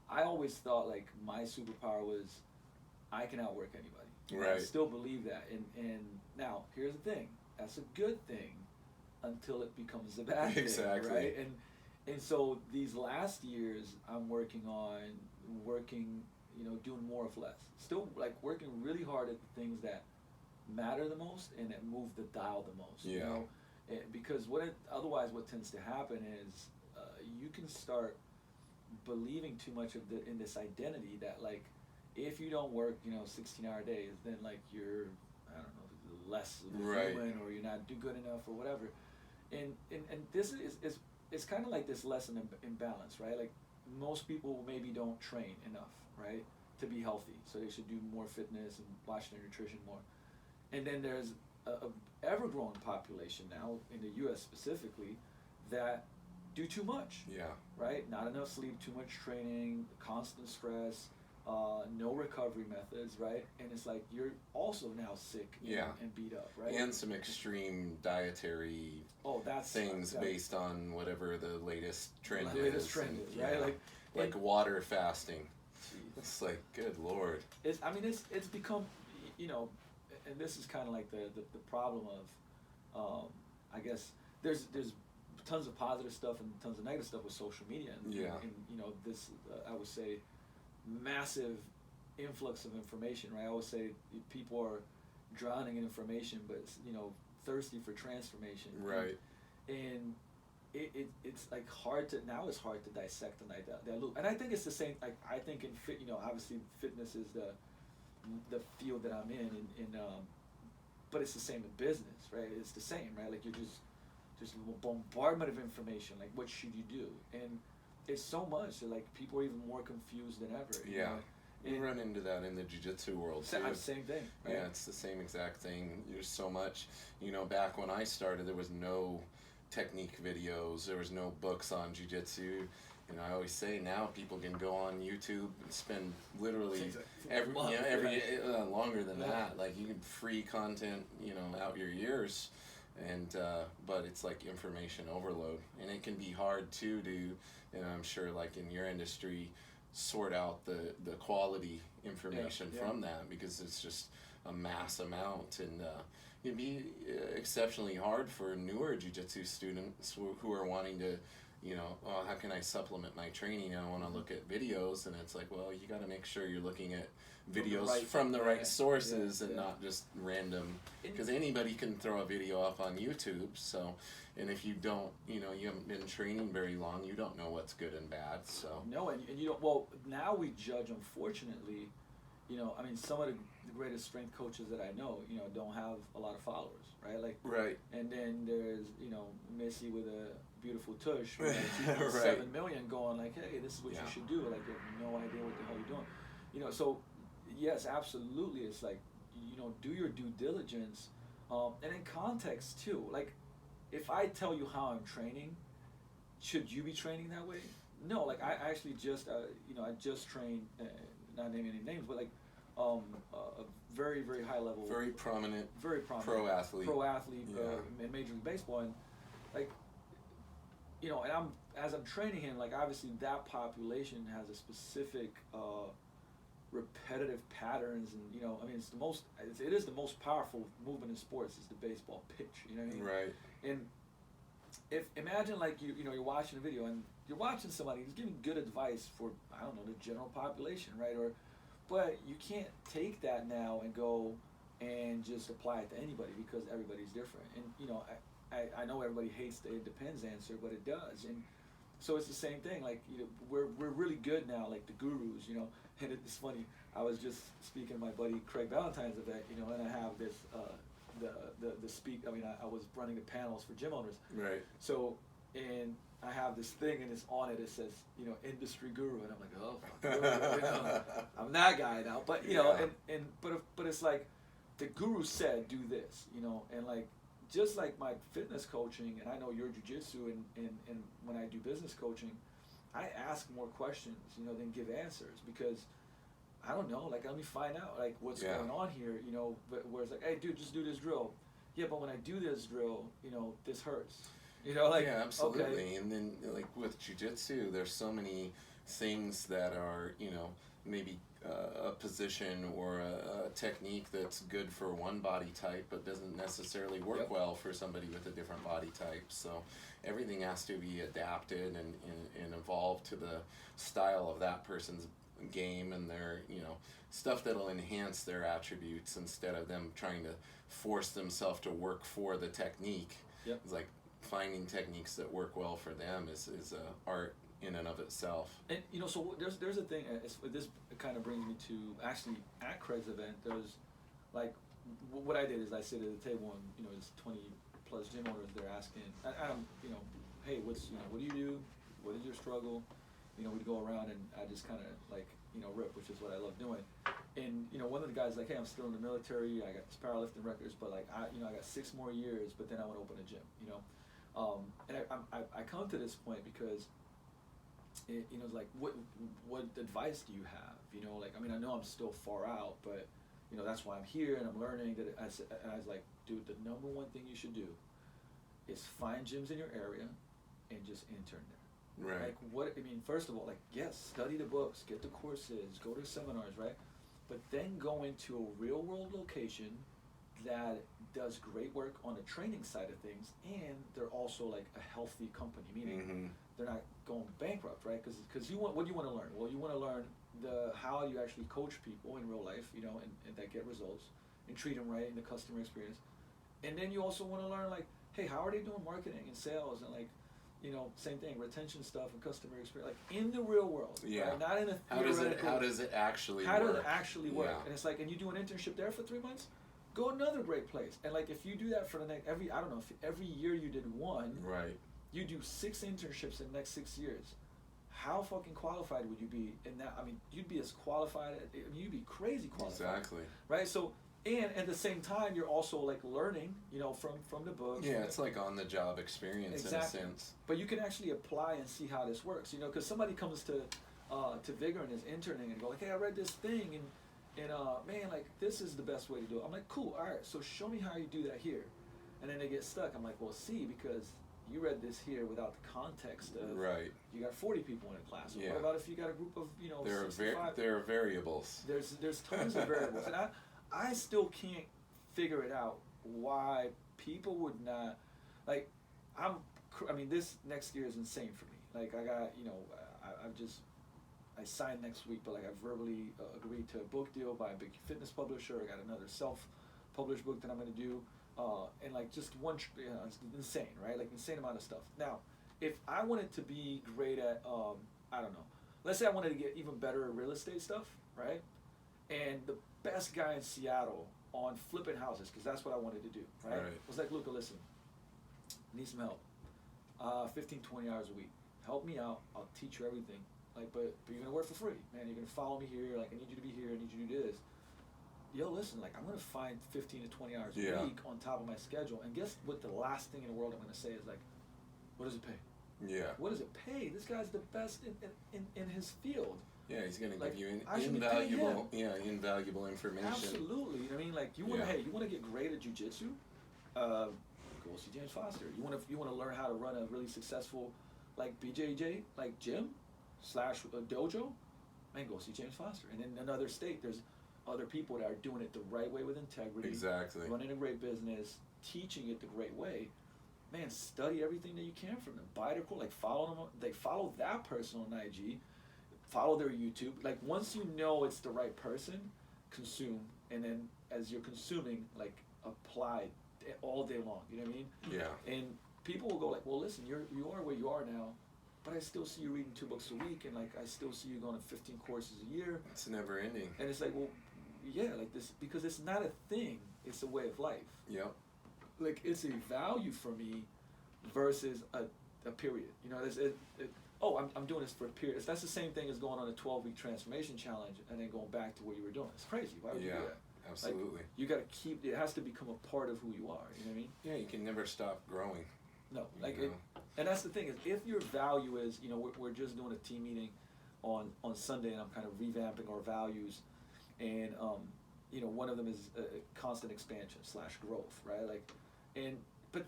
I always thought like my superpower was I can outwork anybody. Right. I still believe that, and now here's the thing. That's a good thing until it becomes a bad thing. Exactly. Right? And so these last years I'm working doing more of less. Still like working really hard at the things that matter the most and that move the dial the most. Yeah. Because otherwise what tends to happen is you can start believing too much in this identity that like if you don't work 16-hour days, then like you're, I don't know, less of a human, or you're not do good enough or whatever. And this is it's kind of like this lesson in balance, right? Like most people maybe don't train enough, right, to be healthy, so they should do more fitness and watch their nutrition more. And then there's a ever-growing population now in the U.S. specifically that do too much. Yeah. Right? Not enough sleep, too much training, constant stress, no recovery methods, right? And it's like you're also now sick and beat up, right? And some extreme dietary things based on whatever the latest trend is. Right? Like water fasting. It's like, good Lord. It's become, and this is kind of like the problem of, I guess there's tons of positive stuff and tons of negative stuff with social media, and, Yeah. and you know, this I would say massive influx of information, right? I always say people are drowning in information, but you know, thirsty for transformation, Right. and it's like hard to now. It's hard to dissect and dilute. And I think it's the same. Like I think in fit, you know, obviously fitness is the field that I'm in, and but it's the same in business, right? It's the same, right? Like you're just a bombardment of information. Like what should you do? And it's so much that like people are even more confused than ever. Yeah. You And run into that in the jiu-jitsu world too. same thing, right? Yeah, it's the same exact thing. There's so much, you know, back when I started, there was no technique videos, there was no books on jiu-jitsu. And I always say now people can go on YouTube and spend literally longer than that. Like you can free content, you know, out your ears, and but it's like information overload, and it can be hard too to, you know, I'm sure like in your industry, sort out the quality information from that, because it's just a mass amount, and it'd be exceptionally hard for newer jiu-jitsu students who are wanting to, you know, oh, how can I supplement my training? I want to look at videos, and it's like, well, you got to make sure you're looking at videos from the right sources and not just random, because anybody can throw a video up on YouTube. So, and if you don't, you know, you haven't been training very long, you don't know what's good and bad. So no, and you don't. Well, now we judge, unfortunately. You know, I mean, some of the greatest strength coaches that I know, you know, don't have a lot of followers, right? Like, right. And then there's, you know, Missy with a beautiful tush, with Right. 7 million going like, hey, this is what you Yeah. should do. Like, you have no idea what the hell you're doing. You know, so yes, absolutely. It's like, you know, do your due diligence, and in context too. Like, if I tell you how I'm training, should you be training that way? No, like I actually just, you know, I just trained, not naming any names, but like a very, very high level, Very prominent pro athlete in Major League Baseball, and like, you know, and as I'm training him, like obviously that population has a specific repetitive patterns, and you know, I mean, it is the most powerful movement in sports is the baseball pitch. You know what I mean? Right. And if imagine like you know, you're watching a video and you're watching somebody who's giving good advice for, I don't know, the general population, right? But you can't take that now and go and just apply it to anybody, because everybody's different. And you know, I know everybody hates the "it depends" answer, but it does. And so it's the same thing. Like, you know, we're really good now, like the gurus, you know. And it's funny. I was just speaking to my buddy Craig Valentine's event, you know, and I have this the speak. I mean, I was running the panels for gym owners. Right. So, and I have this thing, and it's on it. It says, you know, industry guru, and I'm like, oh, fuck, you know, I'm that guy now. But you know, but it's like the guru said, do this, you know, and like just like my fitness coaching, and I know your jiu-jitsu, and when I do business coaching, I ask more questions, you know, than give answers, because I don't know, like, let me find out, like, what's going on here, you know, but where it's like, hey, dude, just do this drill. Yeah, but when I do this drill, you know, this hurts. You know, like, yeah, absolutely. Okay. And then, like, with jiu-jitsu, there's so many things that are, you know, maybe a position or a technique that's good for one body type, but doesn't necessarily work well for somebody with a different body type. So everything has to be adapted and evolved to the style of that person's game and their, you know, stuff that'll enhance their attributes instead of them trying to force themselves to work for the technique. It's like finding techniques that work well for them is a art in and of itself. And you know, so there's a thing. This kind of brings me to actually at Craig's event. There's like what I did is I sit at the table, and you know, there's 20 plus gym owners. They're asking, I'm, you know, hey, what do you do? What is your struggle? You know, we'd go around, and I just kind of like, you know, rip, which is what I love doing. And you know, one of the guys like, hey, I'm still in the military. I got these powerlifting records, but like, I got 6 more years, but then I want to open a gym. You know, and I come to this point because you know, like, what advice do you have? You know, like, I mean, I know I'm still far out, but you know, that's why I'm here and I'm learning. That I was like, dude, the number one thing you should do is find gyms in your area and just intern there. Right. Like, what I mean, first of all, like, yes, study the books, get the courses, go to seminars, right? But then go into a real world location that does great work on the training side of things, and they're also like a healthy company, meaning Mm-hmm. they're not going bankrupt, right? Because you want, what do you want to learn? Well, you want to learn the how you actually coach people in real life, you know, and that get results, and treat them right in the customer experience. And then you also want to learn like, hey, how are they doing marketing and sales and like, you know, same thing, retention stuff and customer experience, like in the real world, Yeah. right? Not in a How does theoretical. it actually How work? does it actually work? Yeah. And it's like, and you do an internship there for 3 months, go another great place. And like, if you do that for the next I don't know, if every year you did one, Right. you do 6 internships in the next 6 years. How fucking qualified would you be in that? I mean, you'd be as qualified. I mean, you'd be crazy qualified. Exactly. Right. So, and at the same time, you're also like learning, you know, from the books. Yeah, it's like on the job experience Exactly. in a sense. But you can actually apply and see how this works, you know, because somebody comes to Vigor and is interning and go like, hey, I read this thing and man, like this is the best way to do it. I'm like, cool, all right, so show me how you do that here, and then they get stuck. I'm like, well, see, because you read this here without the context of Right. you got 40 people in a class. Or Yeah. what about if you got a group of, you know, There are 65? there are variables. There's tons of variables, and I still can't figure it out why people would not like. I mean, this next year is insane for me. Like I got, you know, I signed next week, but like I verbally agreed to a book deal by a big fitness publisher. I got another self-published book that I'm going to do, and like just one, you know, it's insane, right? Like insane amount of stuff. Now, if I wanted to be great at, I don't know, let's say I wanted to get even better at real estate stuff, right? And the best guy in Seattle on flipping houses, because that's what I wanted to do, right? Right. Was like, Luka, listen, I need some help. 15, 20 hours a week. Help me out. I'll teach you everything. Like, but you're gonna work for free, man. You're gonna follow me here. Like, I need you to be here. I need you to do this. Yo, listen. Like, I'm gonna find 15 to 20 hours Yeah. a week on top of my schedule. And guess what? The last thing in the world I'm gonna say is like, what does it pay? Yeah. What does it pay? This guy's the best in his field. Yeah, he's gonna Like, give you I should be paying invaluable, him. yeah, invaluable information. Absolutely. You know what I mean? Like, you wanna, Yeah. hey, you wanna get great at jujitsu? Go see James Foster. You wanna learn how to run a really successful, like BJJ, like gym / dojo? Man, go see James Foster. And in another state, there's other people that are doing it the right way with integrity. Exactly. Running a great business, teaching it the great way. Man, study everything that you can from them. Buy their cool, like follow them. They follow that person on IG. Follow their YouTube. Like once you know it's the right person, consume, and then as you're consuming, like apply all day long. You know what I mean? Yeah. And people will go like, well, listen, you are where you are now, but I still see you reading 2 books a week, and like I still see you going to 15 courses a year. It's never ending. And it's like, well, yeah, like this, because it's not a thing, it's a way of life. Yep. Like it's a value for me versus a period. You know, oh, I'm doing this for a period. That's the same thing as going on a 12-week transformation challenge and then going back to what you were doing. It's crazy. Why would you do that? Absolutely. Like, you got to keep, it has to become a part of who you are. You know what I mean? Yeah, you can never stop growing. No, like You know? and that's the thing is, if your value is, you know, we're just doing a team meeting on Sunday, and I'm kind of revamping our values, and you know, one of them is constant expansion / growth, right? Like, but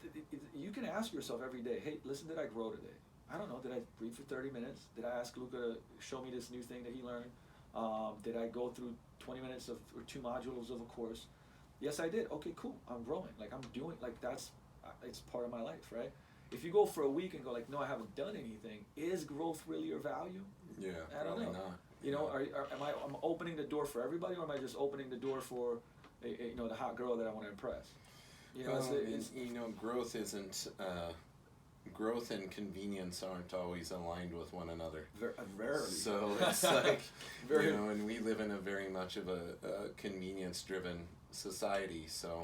you can ask yourself every day, hey, listen, did I grow today? I don't know. Did I read for 30 minutes? Did I ask Luka to show me this new thing that he learned? Did I go through 20 minutes or 2 modules of a course? Yes, I did. Okay, cool. I'm growing. Like I'm doing. Like it's part of my life, right? If you go for a week and go like, no, I haven't done anything, is growth really your value? Yeah, I don't probably know. not. You know, am I opening the door for everybody, or am I just opening the door for, you know, the hot girl that I want to impress? You know, you know, growth isn't. Growth and convenience aren't always aligned with one another. Rarely. So it's like, Very. you know, and we live in a very much of a convenience-driven society. So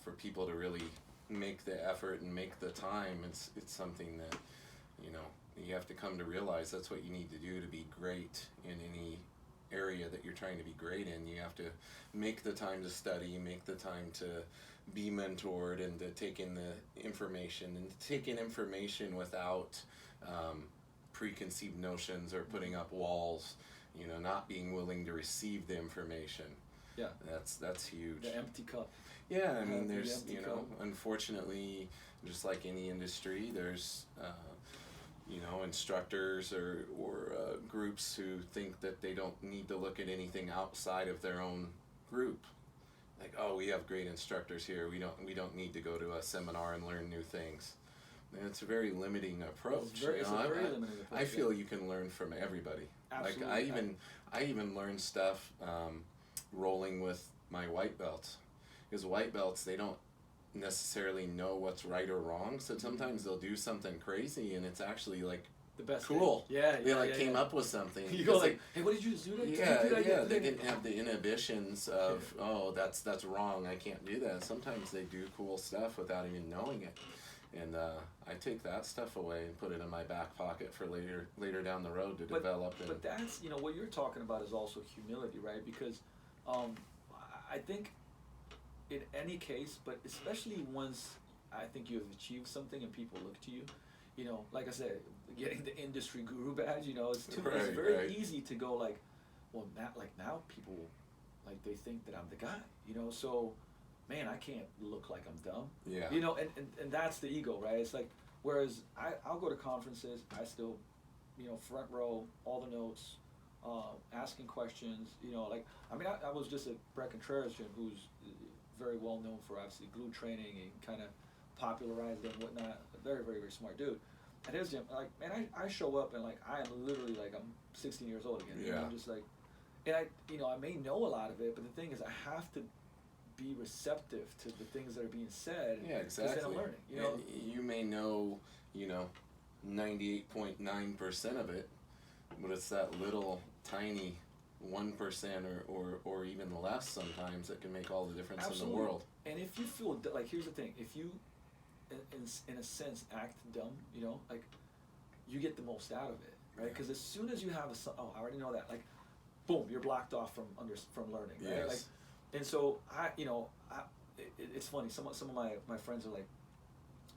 for people to really make the effort and make the time, it's something that, you know, you have to come to realize that's what you need to do to be great in any area that you're trying to be great in. You have to make the time to study, make the time to be mentored, and to take in the information, and to take in information without preconceived notions or putting up walls, you know, not being willing to receive the information. Yeah. That's huge. The empty cup. Yeah, I mean, The there's, empty you know, cup. unfortunately, just like any industry, there's, you know, instructors or groups who think that they don't need to look at anything outside of their own group. like, oh, we have great instructors here. We don't need to go to a seminar and learn new things. And it's a very limiting approach. It's a very limiting approach. I feel you can learn from everybody. Absolutely. Like I even learned stuff rolling with my white belts, because white belts, they don't necessarily know what's right or wrong. So sometimes they'll do something crazy, and it's actually like the best cool. thing. Yeah, They yeah, came up with something. You go like, hey, what did you just do? They didn't have the inhibitions of, oh, that's wrong, I can't do that. Sometimes they do cool stuff without even knowing it. And I take that stuff away and put it in my back pocket for later down the road to develop. But that's, what you're talking about is also humility, right? Because I think in any case, but especially once I think you have achieved something and people look to you, like I said, getting the industry guru badge, it's very easy to go like, well, now people, like, they think that I'm the guy, so, man, I can't look like I'm dumb. Yeah. And that's the ego, right? It's like, whereas I'll go to conferences, I still, front row, all the notes, asking questions, I was just at Brett Contreras' gym, who's very well known for obviously glute training and kind of popularized it and whatnot. A very, very, very smart dude. At his gym, like, man, I show up and like I am literally like I'm 16 years old again. Yeah. I'm just like, and I may know a lot of it, but the thing is, I have to be receptive to the things that are being said. Yeah, exactly. Because then I'm learning. And you may know, 98.9% of it, but it's that little tiny 1% or even less sometimes that can make all the difference. Absolutely. In the world. And if you feel like, here's the thing: if you, in a sense, act dumb, like, you get the most out of it, right? Because as soon as you have I already know that, like, boom, you're blocked off from learning, right? Yes. Like, and so it's funny. Some of my friends are like,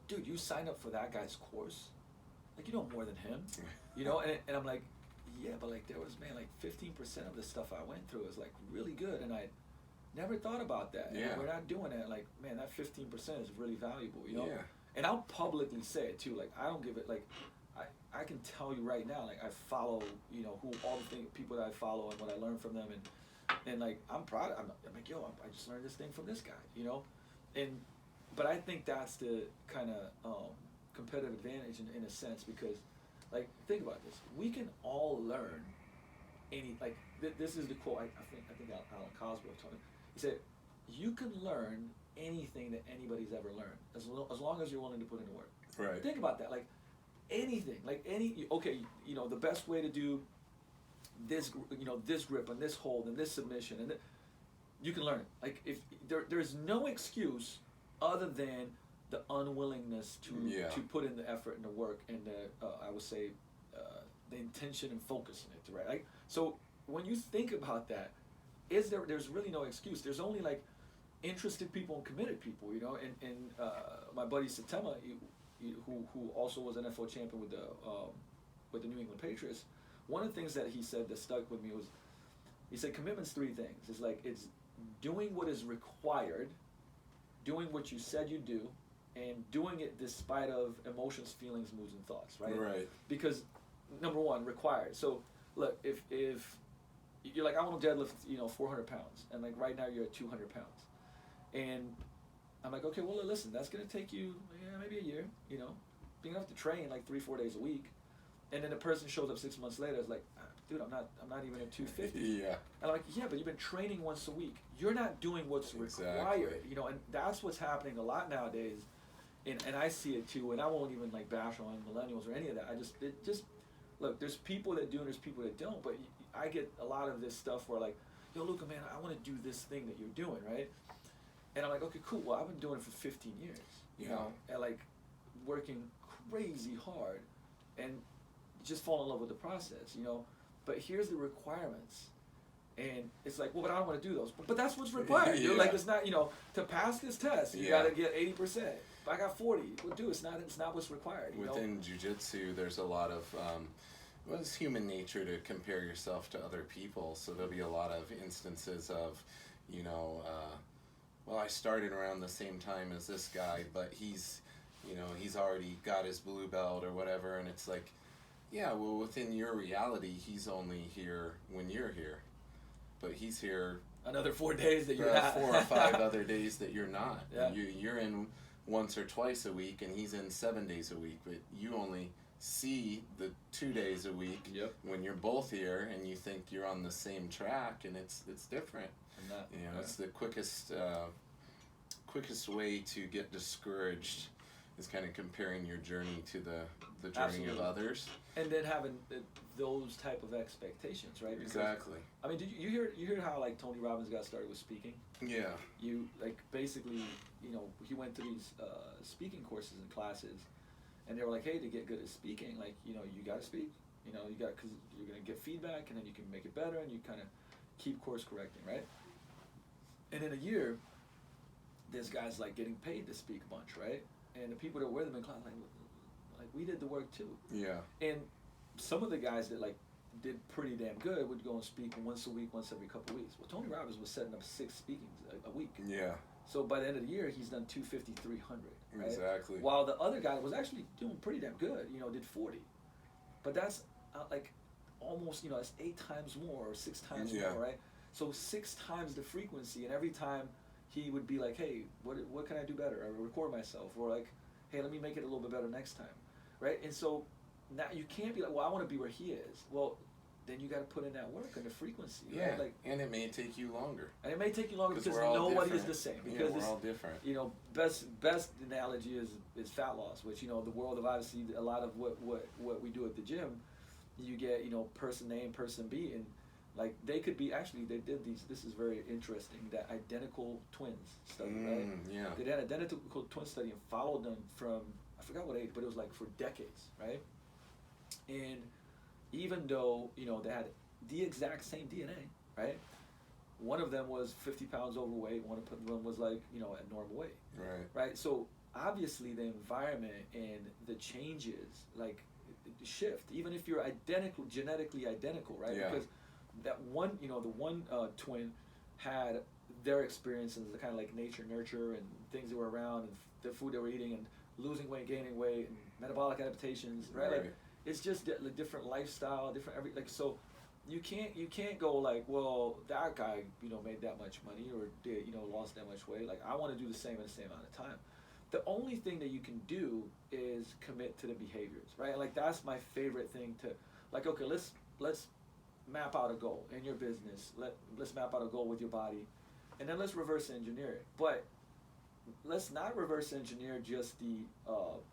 dude, you signed up for that guy's course, like, you know more than him, and I'm like, yeah, but like, there was, man, like 15% of the stuff I went through is like really good, and I never thought about that. Yeah. And we're not doing that. Like, man, that 15% is really valuable, Yeah. And I'll publicly say it too. Like, I don't give it, like, I can tell you right now, like, I follow, who all the people that I follow and what I learn from them, and like, I'm proud. I'm like, yo, I just learned this thing from this guy, but I think that's the kind of competitive advantage in a sense, because, like, think about this. We can all learn this is the quote. I think Alan Cosgrove told me. He said, "You can learn anything that anybody's ever learned as long as you're willing to put in the work." Right. Think about that. Like, anything. Like, the best way to do this, this grip and this hold and this submission, and you can learn it. Like, if there's no excuse other than the unwillingness to put in the effort and the work and the I would say the intention and focus in it, right? Like, so when you think about that, there's really no excuse. There's only like interested people and committed people, and my buddy Satema, who also was an NFL champion with the New England Patriots. One of the things that he said that stuck with me was, he said commitment's three things. It's like, it's doing what is required, doing what you said you do, and doing it despite of emotions, feelings, moods, and thoughts, right? Right. Because, number one, required. So, look, if you're like, I want to deadlift, 400 pounds, and like right now you're at 200 pounds, and I'm like, okay, well, listen, that's gonna take you, maybe a year, You're gonna have to train like 3-4 days a week, and then the person shows up 6 months later, it's like, dude, I'm not even at 250. Yeah. And I'm like, yeah, but you've been training once a week. You're not doing what's required, and that's what's happening a lot nowadays. And I see it too, and I won't even like bash on millennials or any of that. Look, there's people that do and there's people that don't, but I get a lot of this stuff where like, yo, Luka, man, I want to do this thing that you're doing, right? And I'm like, okay, cool, well, I've been doing it for 15 years, and like working crazy hard and just fall in love with the process, but here's the requirements. And it's like, well, but I don't want to do those. But that's what's required. Yeah. Like, it's not, to pass this test, you got to get 80%. If I got 40, well, dude, it's not what's required. Within jiu-jitsu, there's a lot of, it's human nature to compare yourself to other people. So there'll be a lot of instances of, well, I started around the same time as this guy, but he's already got his blue belt or whatever. And it's like, yeah, well, within your reality, he's only here when you're here. But he's here another 4 days that you're not. 4 or 5 other days that you're not. Yeah. You're in once or twice a week, and he's in 7 days a week, but you only see the 2 days a week. Yep. When you're both here, and you think you're on the same track, and it's different. And that, You know, it's the quickest way to get discouraged is kind of comparing your journey to the journey Absolutely. of others. And then having those type of expectations, right? Because, Exactly. I mean, did you hear how like Tony Robbins got started with speaking? Yeah. You like basically, you know, he went to these speaking courses and classes, and they were like, hey, to get good at speaking, like, you know, you got to speak. You know, you got, because you're gonna get feedback, and then you can make it better, and you kind of keep course correcting, right? And in a year, this guy's like getting paid to speak a bunch, right? And the people that were with him in class, like we did the work too. Yeah. And some of the guys that like did pretty damn good would go and speak once a week, once every couple of weeks. Well, Tony Robbins was setting up 6 speakings a week. Yeah. So by the end of the year, he's done 250, 300, right? Exactly. While the other guy was actually doing pretty damn good, you know, did 40. But that's like almost, you know, that's 8 times more or 6 times Yeah. more, right? So 6 times the frequency, and every time he would be like, hey, what can I do better? I record myself, or like, hey, let me make it a little bit better next time, right? And so now you can't be like, well, I want to be where he is. Well, then you got to put in that work and the frequency, Yeah. right? Like, and it may take you longer. and it may take you longer because we're all nobody is different. the same. Yeah, Because we're it's, all different. you know, best analogy is fat loss, which, you know, the world of obviously a lot of what we do at the gym, you get, you know, person A and person B, and like they could be, actually they did these, this is very interesting, that identical twins study, right? Yeah. They did an identical twin study and followed them from, I forgot what age, but it was like for decades, right? And even though, you know, they had the exact same DNA, right? One of them was 50 pounds overweight, one of them was like, you know, at normal weight. Right. Right? So obviously the environment and the changes, like, shift, even if you're identical, genetically identical, right? Yeah. Because that one, you know, the one twin had their experiences, the kind of like nature, nurture, and things that were around, and the food they were eating, and losing weight, gaining weight, and metabolic adaptations, right? Like, it's just like different lifestyle, different so you can't go like, well, that guy, you know, made that much money or did, you know, lost that much weight. Like, I want to do the same in the same amount of time. The only thing that you can do is commit to the behaviors, right? Like, that's my favorite thing to, like, okay, let's map out a goal in your business. Let's map out a goal with your body, and then let's reverse engineer it. But let's not reverse engineer just the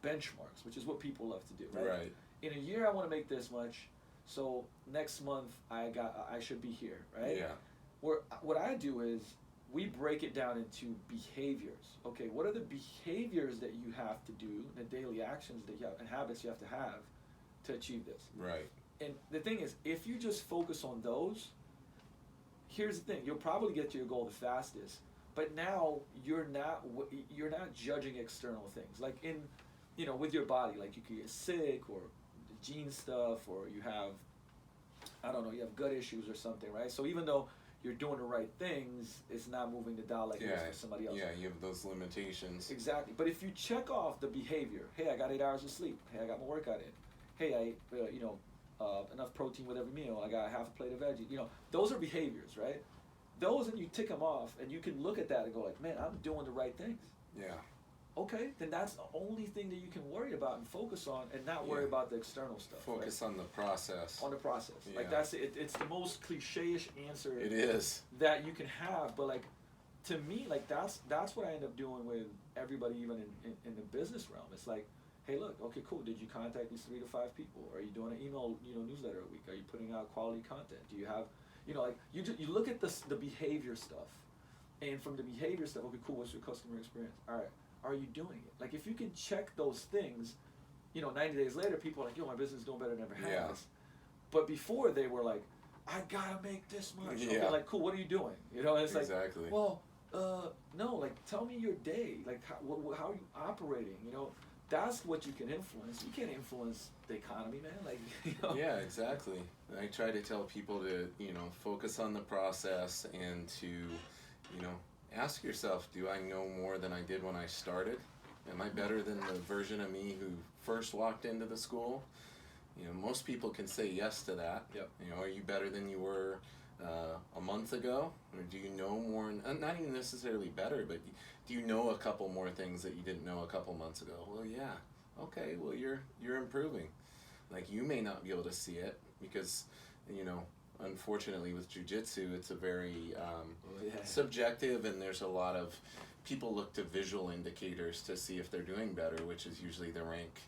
benchmarks, which is what people love to do, right? Right. In a year, I want to make this much, so next month I should be here, right? Yeah. What I do is we break it down into behaviors. Okay, what are the behaviors that you have to do, the daily actions that you have, and habits you have to achieve this? Right. And the thing is, if you just focus on those, here's the thing: you'll probably get to your goal the fastest. But now you're not judging external things, like in, you know, with your body, like you could get sick or gene stuff, or you have, I don't know, you have gut issues or something, right? So even though you're doing the right things, it's not moving the dial like it is for somebody else. Yeah, you have those limitations. Exactly. But if you check off the behavior, hey, I got 8 hours of sleep. Hey, I got my workout in. Hey, I ate, you know, enough protein with every meal. I got half a plate of veggies. You know, those are behaviors, right? Those, and you tick them off, and you can look at that and go like, man, I'm doing the right things. Yeah. Okay, then that's the only thing that you can worry about and focus on, and not worry about the external stuff. Focus on the process. On the process. Yeah. Like, that's it. It's the most cliche-ish answer. It is. That you can have, but like, to me, like, that's what I end up doing with everybody, even in the business realm. It's like, hey, look, okay, cool. Did you contact these 3 to 5 people? Are you doing an email, you know, newsletter a week? Are you putting out quality content? Do you have, you know, like, you look at the behavior stuff, and from the behavior stuff, okay, cool. What's your customer experience? All right. Are you doing it? Like, if you can check those things, you know, 90 days later, people are like, yo, my business is doing better than it ever has. Yeah. But before, they were like, I gotta make this much. Yeah. Okay, like, cool, what are you doing? You know, and it's Exactly. like, well, no, like, tell me your day. Like, how are you operating? You know, that's what you can influence. You can't influence the economy, man. Like, you know. Yeah, exactly. I try to tell people to, you know, focus on the process and to, you know, ask yourself, do I know more than I did when I started? Am I better than the version of me who first walked into the school? You know, most people can say yes to that. Yep. You know, are you better than you were a month ago, or do you know more? Not even necessarily better, but do you know a couple more things that you didn't know a couple months ago? Well, yeah. Okay. Well, you're improving. Like, you may not be able to see it because, you know, unfortunately with jiu-jitsu, it's a very subjective, and there's a lot of people look to visual indicators to see if they're doing better, which is usually the rank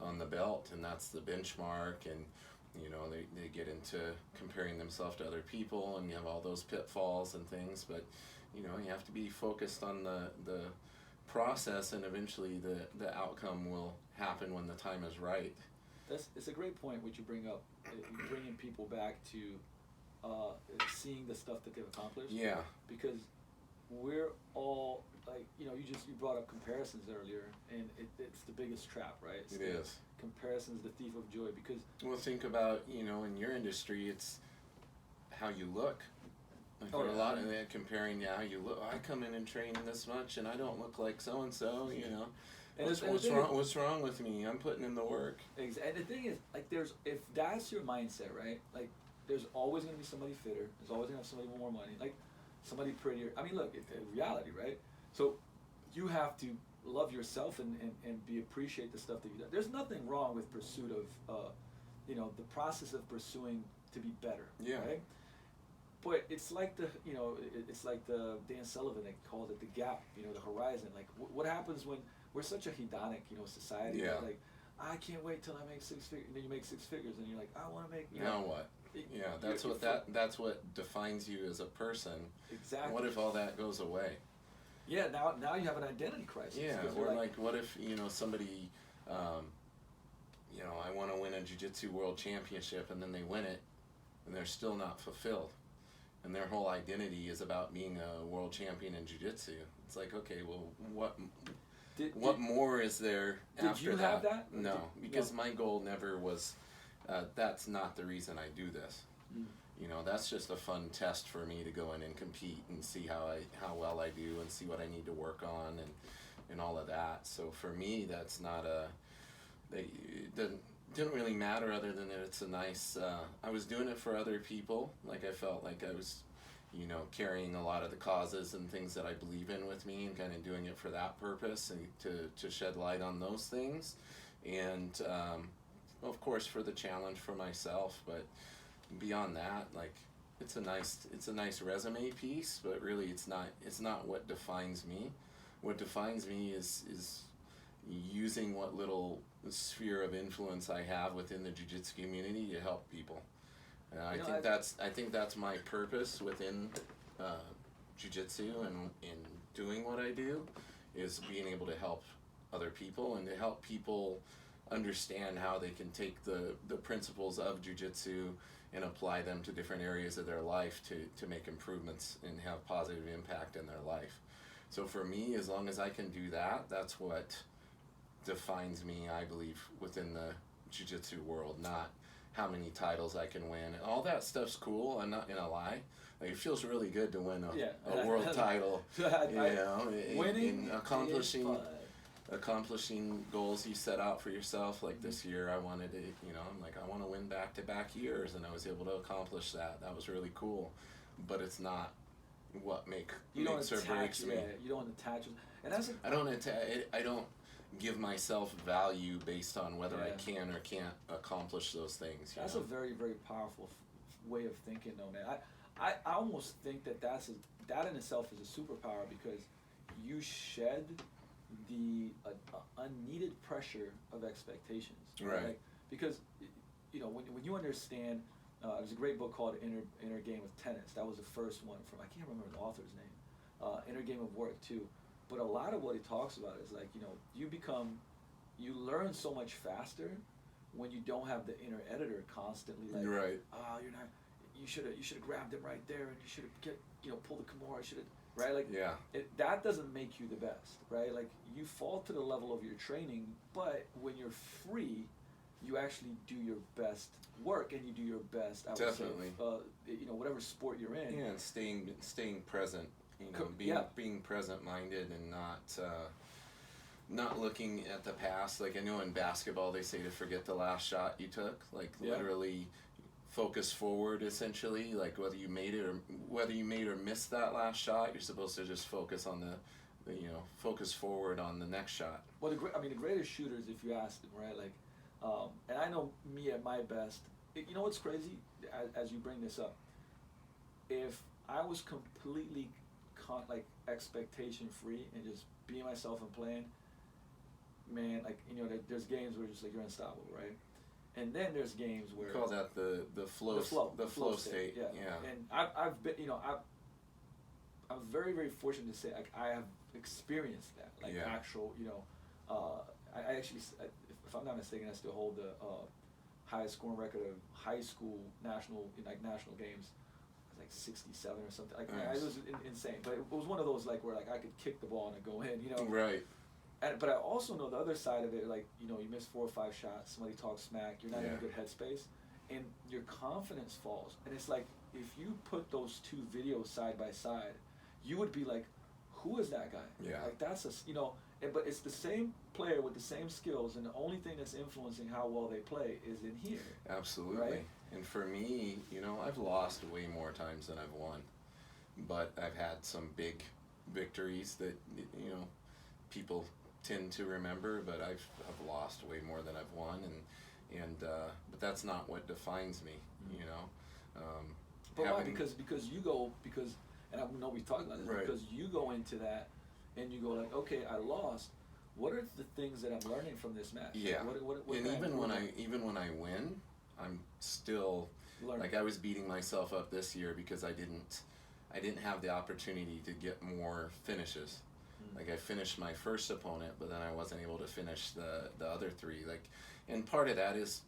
on the belt, and that's the benchmark. And you know, they get into comparing themselves to other people, and you have all those pitfalls and things. But you know, you have to be focused on the process, and eventually the outcome will happen when the time is right. It's a great point which you bring up, bringing people back to seeing the stuff that they've accomplished. Yeah. Because we're all like, you know, you brought up comparisons earlier, and it's the biggest trap, right? It is. Comparison's the thief of joy, because Well, think about, you know, in your industry, it's how you look. Like, a lot of that comparing how you look. I come in and train this much, and I don't look like so and so. You know, and what's wrong? What's wrong with me? I'm putting in the work. And the thing is, like, if that's your mindset, right? Like, there's always gonna be somebody fitter. There's always gonna have somebody with more money. Like, somebody prettier. I mean, look, it's reality, right? So you have to love yourself and appreciate the stuff that you do. There's nothing wrong with pursuit of, you know, the process of pursuing to be better. Yeah. Right? But it's like it's like the Dan Sullivan, they called it the gap, you know, the horizon. Like, what happens when we're such a hedonic, you know, society? Yeah. Like, I can't wait till I make six figures. And then you make six figures, and you're like, I want to make. Now what? Yeah, that's what defines you as a person. Exactly. What if all that goes away? Yeah, now you have an identity crisis. Yeah, or like, what if, you know, somebody, you know, I want to win a jiu-jitsu world championship, and then they win it, and they're still not fulfilled, and their whole identity is about being a world champion in jiu-jitsu. It's like, okay, well, what more is there after that? Did you have that? No, because my goal never was. That's not the reason I do this. Mm. You know, that's just a fun test for me to go in and compete and see how well I do, and see what I need to work on, and all of that. So for me, that's not it didn't really matter, other than that it's a nice. I was doing it for other people. Like, I felt like I was, you know, carrying a lot of the causes and things that I believe in with me, and kind of doing it for that purpose, and to shed light on those things, and of course for the challenge for myself. But beyond that, like, it's a nice resume piece, but really it's not what defines me. What defines me is using what little sphere of influence I have within the jiu-jitsu community to help people. I think that's my purpose within jiu-jitsu, and in doing what I do, is being able to help other people, and to help people understand how they can take the principles of jiu-jitsu and apply them to different areas of their life to make improvements and have positive impact in their life. So for me, as long as I can do that, that's what defines me, I believe, within the jiu-jitsu world, not how many titles I can win. And all that stuff's cool, I'm not gonna lie. Like, it feels really good to win a world title. Winning, accomplishing goals you set out for yourself. Like, this year I wanted to, you know, I'm like, I want to win back-to-back years, and I was able to accomplish that. That was really cool. But it's not what makes or breaks me. Yeah, you don't attach, and that's I don't give myself value based on whether I can or can't accomplish those things. That's a very, very powerful way of thinking, though, man. I almost think that in itself is a superpower, because you shed the unneeded pressure of expectations. Right. Like, because, you know, when you understand, there's a great book called Inner Game of Tennis. That was the first one from, I can't remember the author's name. Inner Game of Work too. But a lot of what he talks about is, like, you know, you learn so much faster when you don't have the inner editor constantly like, right. You should have grabbed him right there, and you should have pulled the Kimura. Right, like, yeah. That doesn't make you the best, right? Like, you fall to the level of your training, but when you're free, you actually do your best work, and you do your best. Definitely. You know, whatever sport you're in. Yeah, and staying present. You know, being present-minded, and not looking at the past. Like, I know in basketball they say to forget the last shot you took. Like, literally focus forward essentially, like whether you made or missed that last shot, you're supposed to just focus on focus forward on the next shot. Well, the greatest shooters, if you ask them, right? Like, and I know me at my best. You know what's crazy? As you bring this up, if I was completely like expectation free and just being myself and playing, man, like there's games where just like you're unstoppable, right? And then there's games where We call that the flow state. Yeah. And I've been I'm very, very fortunate to say like I have experienced that, like actual I actually, if I'm not mistaken, I still hold the highest scoring record of high school national games. It was like 67 or something. Like nice. it was insane, but it was one of those like where like I could kick the ball and it go in, Right. But I also know the other side of it, like you miss 4 or 5 shots, somebody talks smack, you're not in a good headspace, and your confidence falls. And it's like if you put those two videos side by side, you would be like, who is that guy? Yeah. Like that's but it's the same player with the same skills, and the only thing that's influencing how well they play is in here. Absolutely. Right? And for me, I've lost way more times than I've won, but I've had some big victories that people tend to remember. But I've lost way more than I've won, and but that's not what defines me. But why? Because and I know we've talked about this. Right. Because you go into that, and you go like, okay, I lost. What are the things that I'm learning from this match? Yeah. What And even when I win, I'm still learning. like I was beating myself up this year because I didn't have the opportunity to get more finishes. Like I finished my first opponent, but then I wasn't able to finish the other 3. Like, and part of that is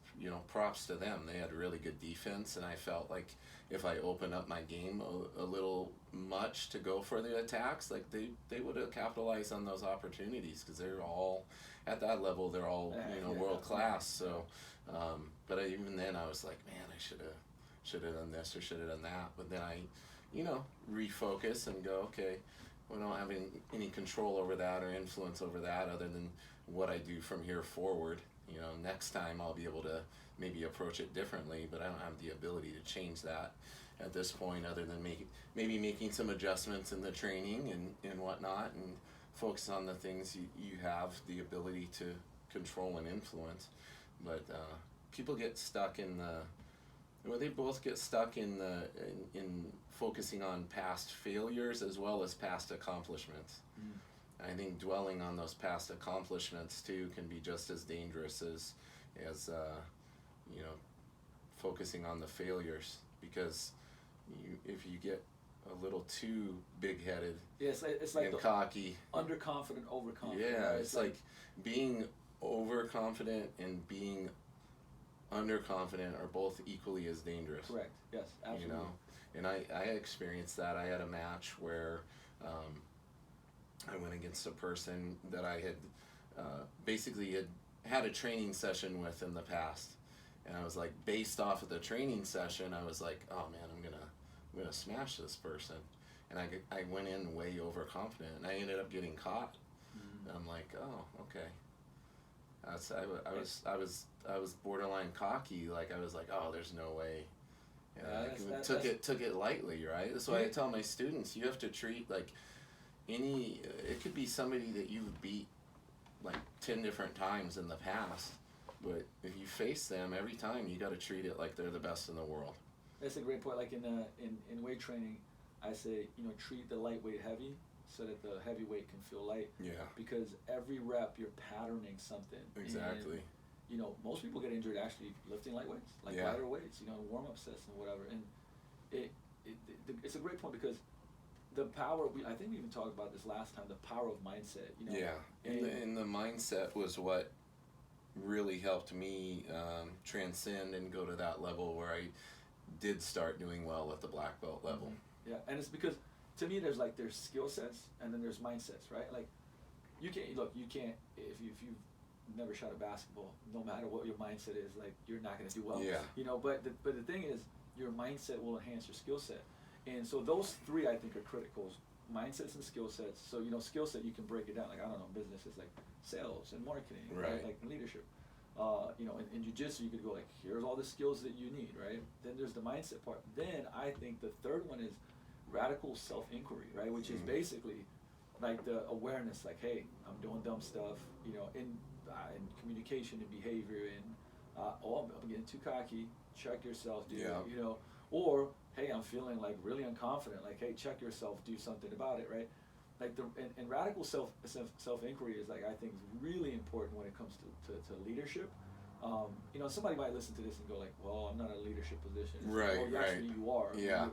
props to them. They had really good defense, and I felt like if I opened up my game a little much to go for the attacks, like they would have capitalized on those opportunities because they're all at that level. They're all world class. So, but even then I was like, man, I should have done this or should have done that. But then I, refocus and go, okay, we don't have any control over that or influence over that other than what I do from here forward. Next time I'll be able to maybe approach it differently, but I don't have the ability to change that at this point other than maybe making some adjustments in the training and whatnot, and focus on the things you have the ability to control and influence. But people get stuck they both get stuck in focusing on past failures as well as past accomplishments. I think dwelling on those past accomplishments too can be just as dangerous as focusing on the failures, because if you get a little too big-headed, it's like and cocky, underconfident, overconfident. Yeah, right? it's like being overconfident and being underconfident are both equally as dangerous. Correct. Yes, absolutely. And I experienced that. I had a match where I went against a person that I had basically had a training session with in the past, and I was like, based off of the training session, I was like, oh man, I'm gonna smash this person, and I went in way overconfident, and I ended up getting caught. And I'm like, oh, okay. I was borderline cocky. Like I was like, oh, there's no way. Took it lightly, right? That's why I tell my students, you have to treat like it could be somebody that you've beat like 10 different times in the past, but if you face them every time, you got to treat it like they're the best in the world. That's a great point. Like in weight training, I say treat the lightweight heavy so that the heavyweight can feel light. Yeah. Because every rep you're patterning something. Exactly. And, most people get injured actually lifting light weights, like lighter weights, warm-up sets and whatever. And it's a great point because the power, I think we even talked about this last time, the power of mindset. Yeah, and the mindset was what really helped me transcend and go to that level where I did start doing well at the black belt level. Mm-hmm. Yeah, and it's because to me there's skill sets and then there's mindsets, right? Like you can't if you've never shot a basketball, no matter what your mindset is, like you're not going to do well. Yeah. But the thing is, your mindset will enhance your skill set, and so those 3 I think are critical: mindsets and skill sets. So skill set you can break it down. Like I don't know, business is like sales and marketing, right? Like leadership. In jiu-jitsu you could go like, here's all the skills that you need, right? Then there's the mindset part. Then I think the third one is radical self-inquiry, right? Which is basically like the awareness, like, hey, I'm doing dumb stuff, in communication and behavior, and I'm getting too cocky. Check yourself, dude. Yeah. Or hey, I'm feeling like really unconfident. Like, hey, check yourself, do something about it, right? Like and radical self-inquiry is, like, I think really important when it comes to leadership. Somebody might listen to this and go like, well, I'm not in a leadership position. Right, well, actually you are. Yeah.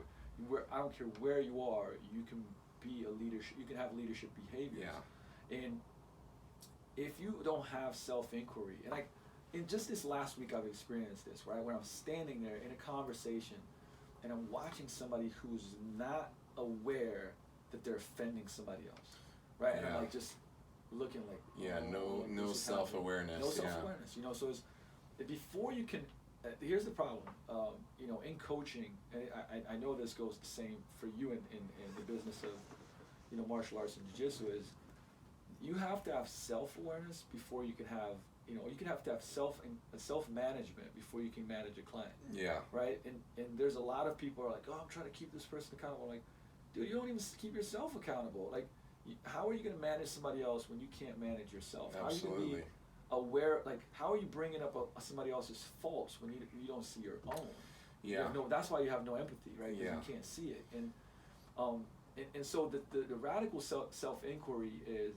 I don't care where you are, you can be a leadership. You can have leadership behaviors. Yeah. And if you don't have self-inquiry, and like in just this last week, I've experienced this, right? When I'm standing there in a conversation, and I'm watching somebody who's not aware that they're offending somebody else, right? And I'm like just looking like, no self-awareness. No self-awareness, So it's before you can. Here's the problem, in coaching, and I know this goes the same for you in the business of, martial arts and jiu-jitsu, is you have to have self-awareness before you can have, you have to have self-management before you can manage a client. Yeah. Right? And there's a lot of people who are like, oh, I'm trying to keep this person accountable. I'm like, dude, you don't even keep yourself accountable. Like, how are you going to manage somebody else when you can't manage yourself? Absolutely. How are you going to be aware, like, how are you bringing up somebody else's faults when you don't see your own? Yeah. That's why you have no empathy, right? Yeah. You can't see it. And so the radical self-inquiry is,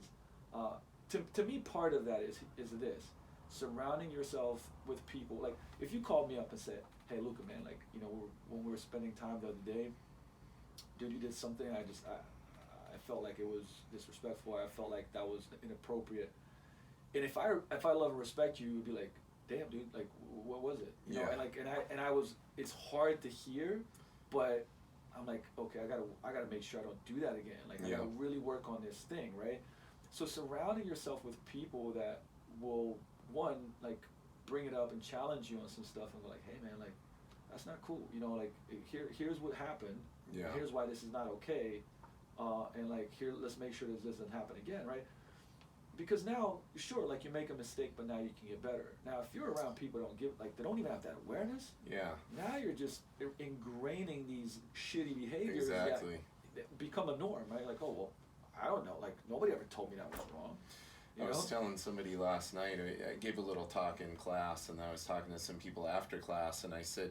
to me, part of that is this: surrounding yourself with people. Like, if you called me up and said, hey, Luka, man, like, when we were spending time the other day, dude, you did something, I felt like it was disrespectful, I felt like that was inappropriate. And if I love and respect you, you'd be like, damn, dude, like, what was it? You know, and I was, it's hard to hear, but I'm like, okay, I gotta make sure I don't do that again. Like, I gotta really work on this thing, right? So surrounding yourself with people that will, one, like, bring it up and challenge you on some stuff and go like, hey, man, like, that's not cool. Like, here's what happened. Yeah. Here's why this is not okay. And like, here, let's make sure this doesn't happen again, right? Because now, sure, like, you make a mistake, but now you can get better. Now, if you're around people they don't even have that awareness. Yeah. Now you're just ingraining these shitty behaviors that become a norm, right? Like, oh, well, I don't know. Like, nobody ever told me that was wrong. I was telling somebody last night, I gave a little talk in class, and I was talking to some people after class, and I said,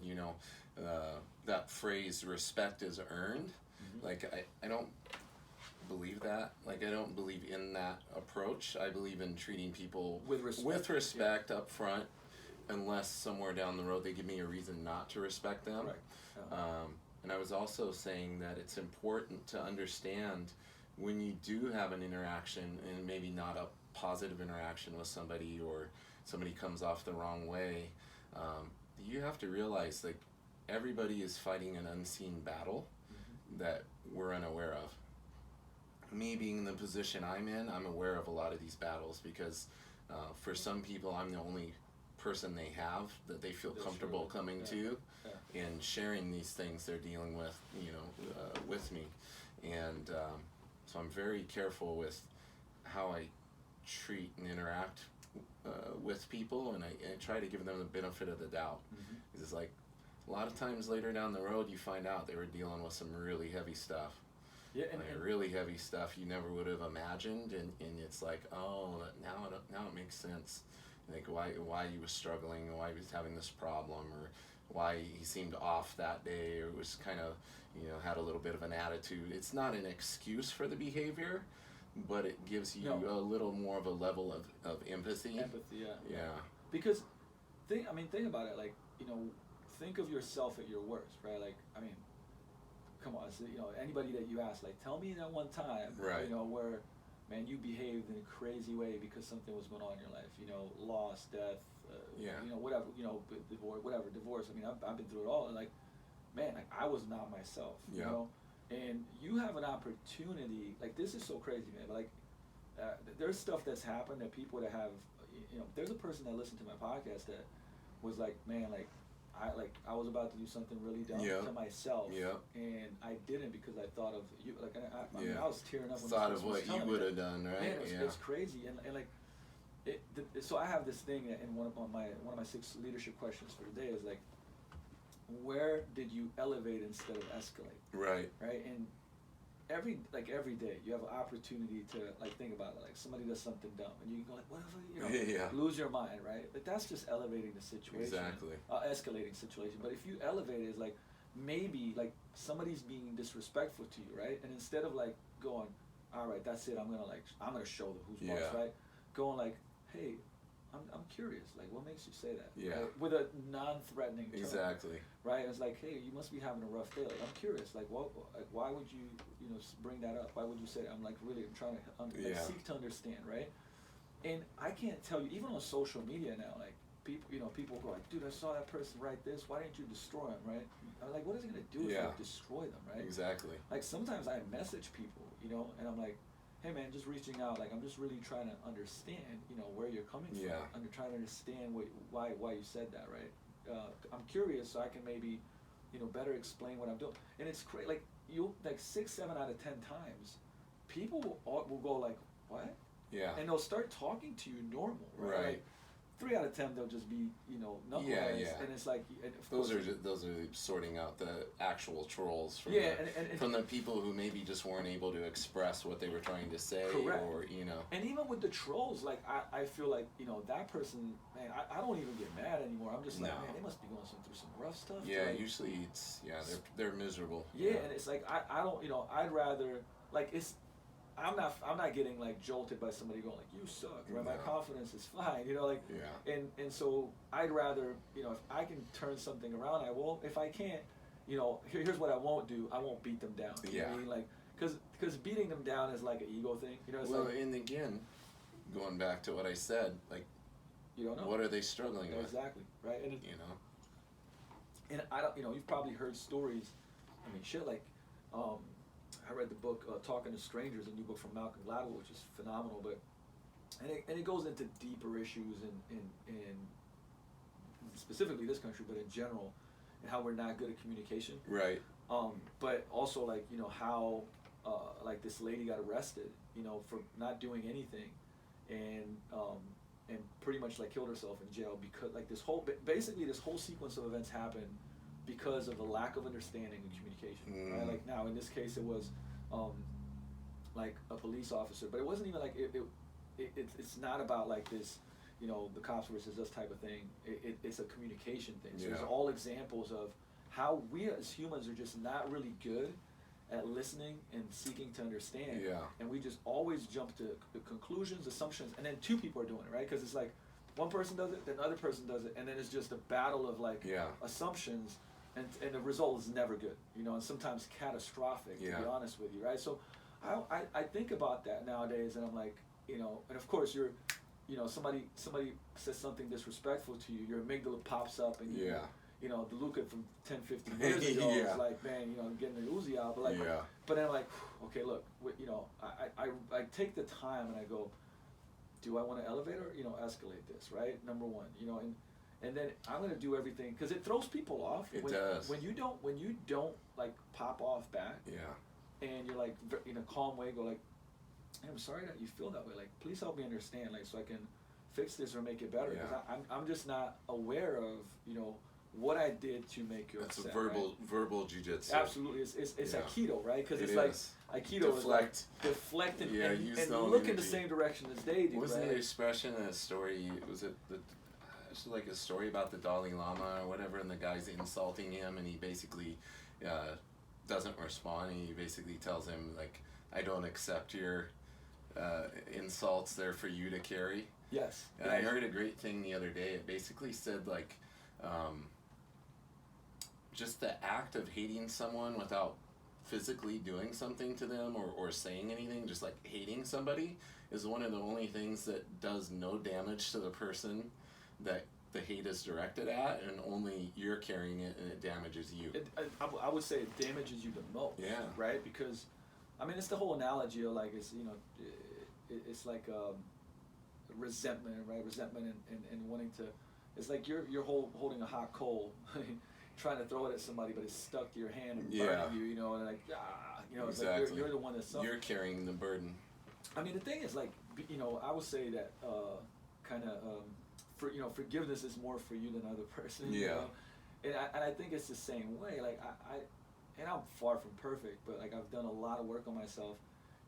that phrase, respect is earned. Mm-hmm. Like, I don't believe that. Like, I don't believe in that approach. I believe in treating people with respect up front, unless somewhere down the road they give me a reason not to respect them. Right. And I was also saying that it's important to understand when you do have an interaction, and maybe not a positive interaction with somebody, or somebody comes off the wrong way, you have to realize, like, everybody is fighting an unseen battle that we're unaware of. Me being in the position I'm in, I'm aware of a lot of these battles, because for some people I'm the only person they have that they feel comfortable coming to and sharing these things they're dealing with, with me. And so I'm very careful with how I treat and interact with people, and I try to give them the benefit of the doubt. Mm-hmm. It's like, a lot of times later down the road you find out they were dealing with some really heavy stuff. Yeah, and really heavy stuff you never would have imagined, and it's like, oh, now it makes sense. Like, why he was struggling, why he was having this problem, or why he seemed off that day, or was kind of, had a little bit of an attitude. It's not an excuse for the behavior, but it gives you a little more of a level of empathy. Empathy, yeah. Because, think about it, like, think of yourself at your worst, right? Like, come on, so, anybody that you ask, like, tell me that one time, right, where, man, you behaved in a crazy way because something was going on in your life, loss, death, whatever, divorce. I've been through it all, and like, man, like, I was not myself, and you have an opportunity, like, this is so crazy, man, but like, there's stuff that's happened that people that have, there's a person that listened to my podcast that was like, man, like, I was about to do something really dumb to myself, and I didn't, because I thought of you. Like, I was tearing up when thought of what you would have done, right? Man, it's crazy, and like, So I have this thing in one of my 6 leadership questions for the day is like, where did you elevate instead of escalate? Right. Right, and every day you have an opportunity to like think about it. Like somebody does something dumb, and you can go like, whatever, Yeah. lose your mind, right? But that's just elevating the situation, Exactly. escalating situation. But if you elevate it, it's like maybe like somebody's being disrespectful to you, right? And instead of like going, all right, that's it, I'm gonna show them who's boss, Yeah. right? Going like, hey, I'm curious, like what makes you say that? Yeah. Right? With a non-threatening tone. Exactly. Right? It's like, hey, you must be having a rough day. Like, I'm curious. Like, why would you, bring that up? Why would you say that? I'm like, really, I'm trying to seek to understand, right? And I can't tell you, even on social media now, like, people go like, dude, I saw that person write this. Why didn't you destroy him, right? I'm like, what is it going to do if I destroy them, right? Exactly. Like, sometimes I message people, and I'm like, hey, man, just reaching out. Like, I'm just really trying to understand, where you're coming from. I'm trying to understand why you said that, right? I'm curious, so I can maybe, better explain what I'm doing. And it's crazy, like 6, 7 out of 10 times, people will go like, what? Yeah. And they'll start talking to you normal, right? Like, 3 out of 10 they'll just be, knuckleheads. Yeah. And it's like, and of those course, are sorting out the actual trolls from from the people who maybe just weren't able to express what they were trying to say. Correct. Or And even with the trolls, like I feel like that person, man, I don't even get mad anymore. I'm just like, man, they must be going through some rough stuff. Yeah, like, usually they're miserable. Yeah, and it's like I don't, I'd rather like I'm not getting like jolted by somebody going like, you suck, right? No. My confidence is fine, like. Yeah. And so I'd rather, if I can turn something around, I will. If I can't, here's what I won't do. I won't beat them down. You know what I mean? Like, because beating them down is like an ego thing. It's well, like, and again, going back to what I said, like, you don't know. What are they struggling with? Exactly, right? And and I don't, you've probably heard stories. I mean, shit, like, I read the book Talking to Strangers, a new book from Malcolm Gladwell, which is phenomenal. But and it goes into deeper issues in specifically this country, but in general, and how we're not good at communication. Right. But also like how like this lady got arrested, for not doing anything, and pretty much like killed herself in jail because like this whole sequence of events happened because of a lack of understanding and communication. Right? Like now in this case it was like a police officer, but it wasn't even like it's not about like this, the cops versus us type of thing. It's a communication thing. So there's all examples of how we as humans are just not really good at listening and seeking to understand. Yeah. And we just always jump to conclusions, assumptions, and then 2 people are doing it, right? Because it's like one person does it, then another person does it, and then it's just a battle of like assumptions, and the result is never good, and sometimes catastrophic, to be honest with you, right? So I think about that nowadays, and I'm like, and of course you're, somebody says something disrespectful to you, your amygdala pops up, and the Luka from 10, 15 years ago is like, man, getting the Uzi out, but like, but then I'm like, okay, look, I take the time and I go, do I want to elevate or escalate this, right? Number one, and then I'm gonna do everything because it throws people off. It does. When you don't like pop off back. And you're like in a calm way, go like, hey, I'm sorry that you feel that way. Like, please help me understand, like, so I can fix this or make it better. Because I'm just not aware of what I did to make you upset. That's verbal jujitsu. Absolutely, it's Aikido, right? Because it's is. like Aikido is like deflect and look in the same direction as they do. Wasn't right? the expression a story? Was it it's like a story about the Dalai Lama or whatever, and the guy's insulting him, and he basically doesn't respond, and he basically tells him like, I don't accept your insults, they're for you to carry. Yes. And I heard a great thing the other day. It basically said like just the act of hating someone without physically doing something to them or saying anything, just like hating somebody is one of the only things that does no damage to the person that the hate is directed at, and only you're carrying it and it damages you. I would say it damages you the most. Yeah. Right? Because, I mean, it's the whole analogy of like, it's like resentment, right? Resentment and wanting to, it's like you're holding a hot coal, trying to throw it at somebody, but it's stuck to your hand and burning you, and like, it's exactly. like you're the one that's suffering. You're carrying the burden. I mean, the thing is like, I would say that, kind of forgiveness is more for you than the other person. Yeah. You know? And I think it's the same way. Like and I'm far from perfect, but like I've done a lot of work on myself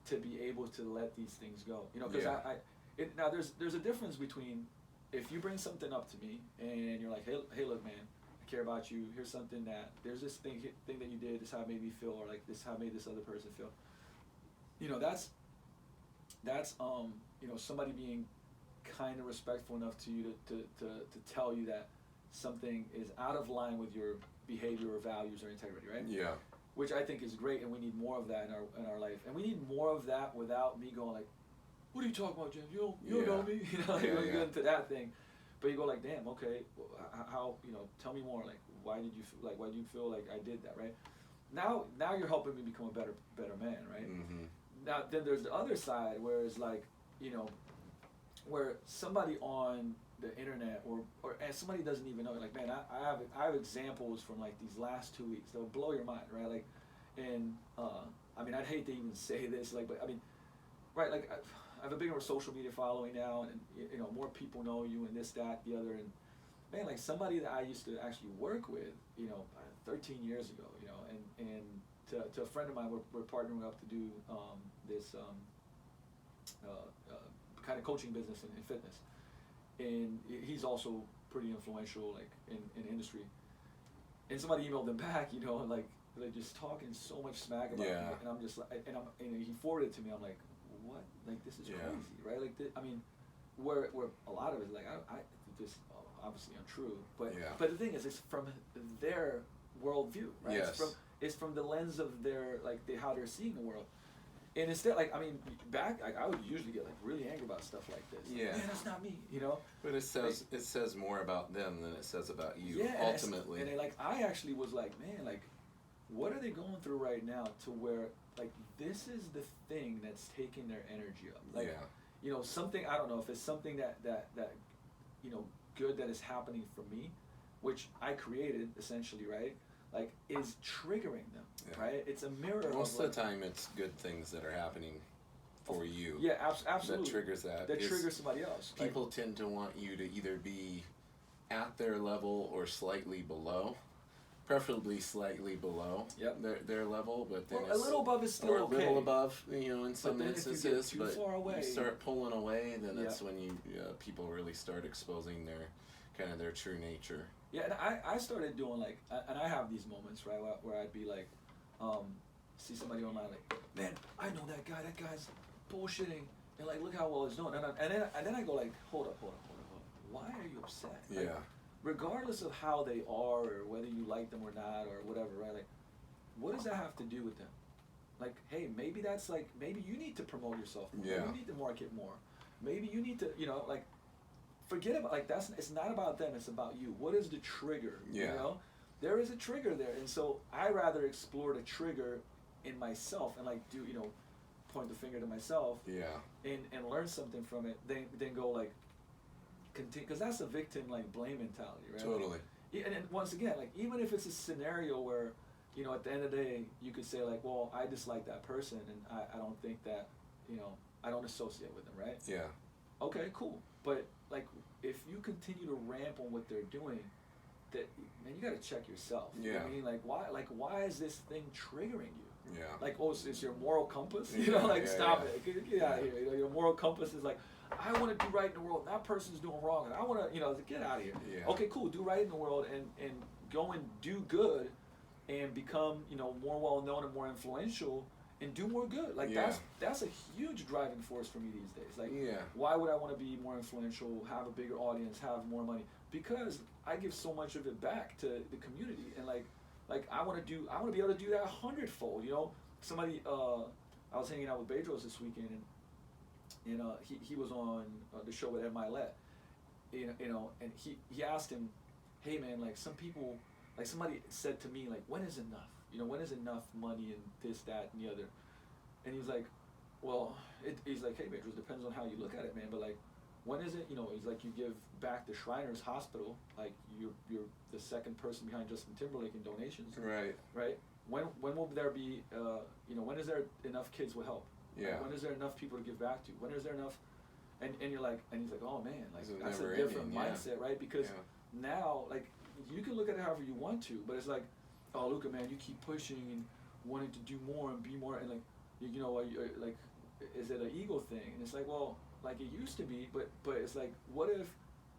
to be able to let these things go. You know, because now there's a difference between if you bring something up to me and you're like, hey, look, man, I care about you. Here's something there's this thing that you did. This is how it made me feel, or like this is how it made this other person feel. You know, that's somebody being kind of respectful enough to you to tell you that something is out of line with your behavior or values or integrity, right? Yeah. Which I think is great, and we need more of that in our life, and we need more of that without me going like, "What are you talking about, James? You don't know me," you know, like we get into that thing. But you go like, "Damn, okay, how tell me more. Like, why do you feel like I did that, right?" Now you're helping me become a better man, right? Mm-hmm. Now then there's the other side where it's like, where somebody on the internet and somebody doesn't even know, like, man, I have examples from like these last 2 weeks that will blow your mind, right? Like, and I mean, I'd hate to even say this, like, but I mean, right, like I have a bigger social media following now, and more people know you and this, that, the other, and man, like somebody that I used to actually work with, 13 years ago, and to a friend of mine, we're partnering up to do this kind of coaching business in fitness, and he's also pretty influential, like in industry. And somebody emailed them back, like just talking so much smack about me, and I'm just like, and he forwarded it to me. I'm like, what? Like, this is crazy, right? Like, I mean, where a lot of it is like, I this obviously untrue, but the thing is, it's from their worldview, right? Yes. It's from the lens of their how they're seeing the world. And instead, like, I mean, back, I would usually get like really angry about stuff like this. Yeah. Like, man, that's not me, But it says more about them than it says about you. Yeah, ultimately. And I actually was like, man, like, what are they going through right now to where like this is the thing that's taking their energy up? Like, something, I don't know if it's something that good that is happening for me, which I created essentially, right? Like, is triggering them, right? It's a mirror. Most of the time, it's good things that are happening for you. Yeah, absolutely. That triggers that. That triggers somebody else. People tend to want you to either be at their level or slightly below, preferably slightly below their level, but then a little above is still okay. A little above, in some instances. If you get too far away, you start pulling away, then that's when people really start exposing their true nature. Yeah, and I started doing and I have these moments, right, where I'd be like, see somebody online, like, man, I know that guy. That guy's bullshitting, and like, look how well he's doing. And then I go like, hold up. Why are you upset? Like, regardless of how they are or whether you like them or not or whatever, right? Like, what does that have to do with them? Like, hey, maybe that's like, maybe you need to promote yourself more. Maybe you need to market more. Maybe you need to, like, forget about, like, it's not about them, it's about you. What is the trigger? There is a trigger there, and so I rather explore the trigger in myself and like do, point the finger to myself and learn something from it, then go like continue, because that's a victim like blame mentality, right? Totally. And once again, like, even if it's a scenario where at the end of the day you could say like, well, I dislike that person and I don't think that, I don't associate with them, right? Yeah. Okay, cool. But like, if you continue to ramp on what they're doing, that, man, you got to check yourself. Yeah. You know what I mean, why is this thing triggering you? Yeah. Like, oh, it's your moral compass. Stop it. Get out of here. Your moral compass is like, I want to do right in the world. That person's doing wrong, and I want to, get out of here. Yeah. Okay, cool. Do right in the world and go and do good, and become more well known and more influential. And do more good. Like, that's a huge driving force for me these days. Like, why would I want to be more influential, have a bigger audience, have more money? Because I give so much of it back to the community, and like I want to be able to do that 100-fold. Somebody, I was hanging out with Bedros this weekend, and he was on the show with Ed Milet, and he asked him, hey man, like, some people, like, somebody said to me, like, when is enough? When is enough money and this, that, and the other? And he was like, well, he's like, hey, Bedros, depends on how you look at it, man. But like, when is it? He's like, you give back to Shriners Hospital, like you're the second person behind Justin Timberlake in donations. Right. Right. When will there be? When is there enough kids with help? Yeah. Like, when is there enough people to give back to? When is there enough? and you're like, and he's like, oh man, like This is that's a never different ending, yeah. mindset, right? Because now, like, you can look at it however you want to, but it's like, oh, Luka, man, you keep pushing and wanting to do more and be more, and like, you know, like, is it an ego thing? And it's like, well, like it used to be, but it's like, what if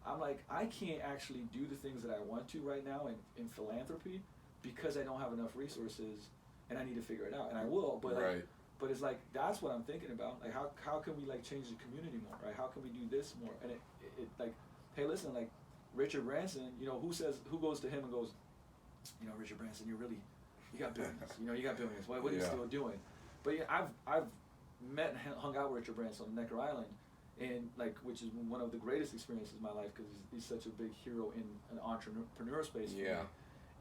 I'm like, I can't actually do the things that I want to right now in philanthropy because I don't have enough resources, and I need to figure it out, and I will, but like, Right. but it's like, that's what I'm thinking about. Like, how can we like change the community more, right? How can we do this more? And it like, hey, listen, like Richard Branson, you know, who goes to him and goes, you know, Richard Branson, you got billions, you know, you got billions. What are you still doing? But yeah, I've met and hung out with Richard Branson on Necker Island, and like, which is one of the greatest experiences in my life because he's such a big hero in an entrepreneur space. For me.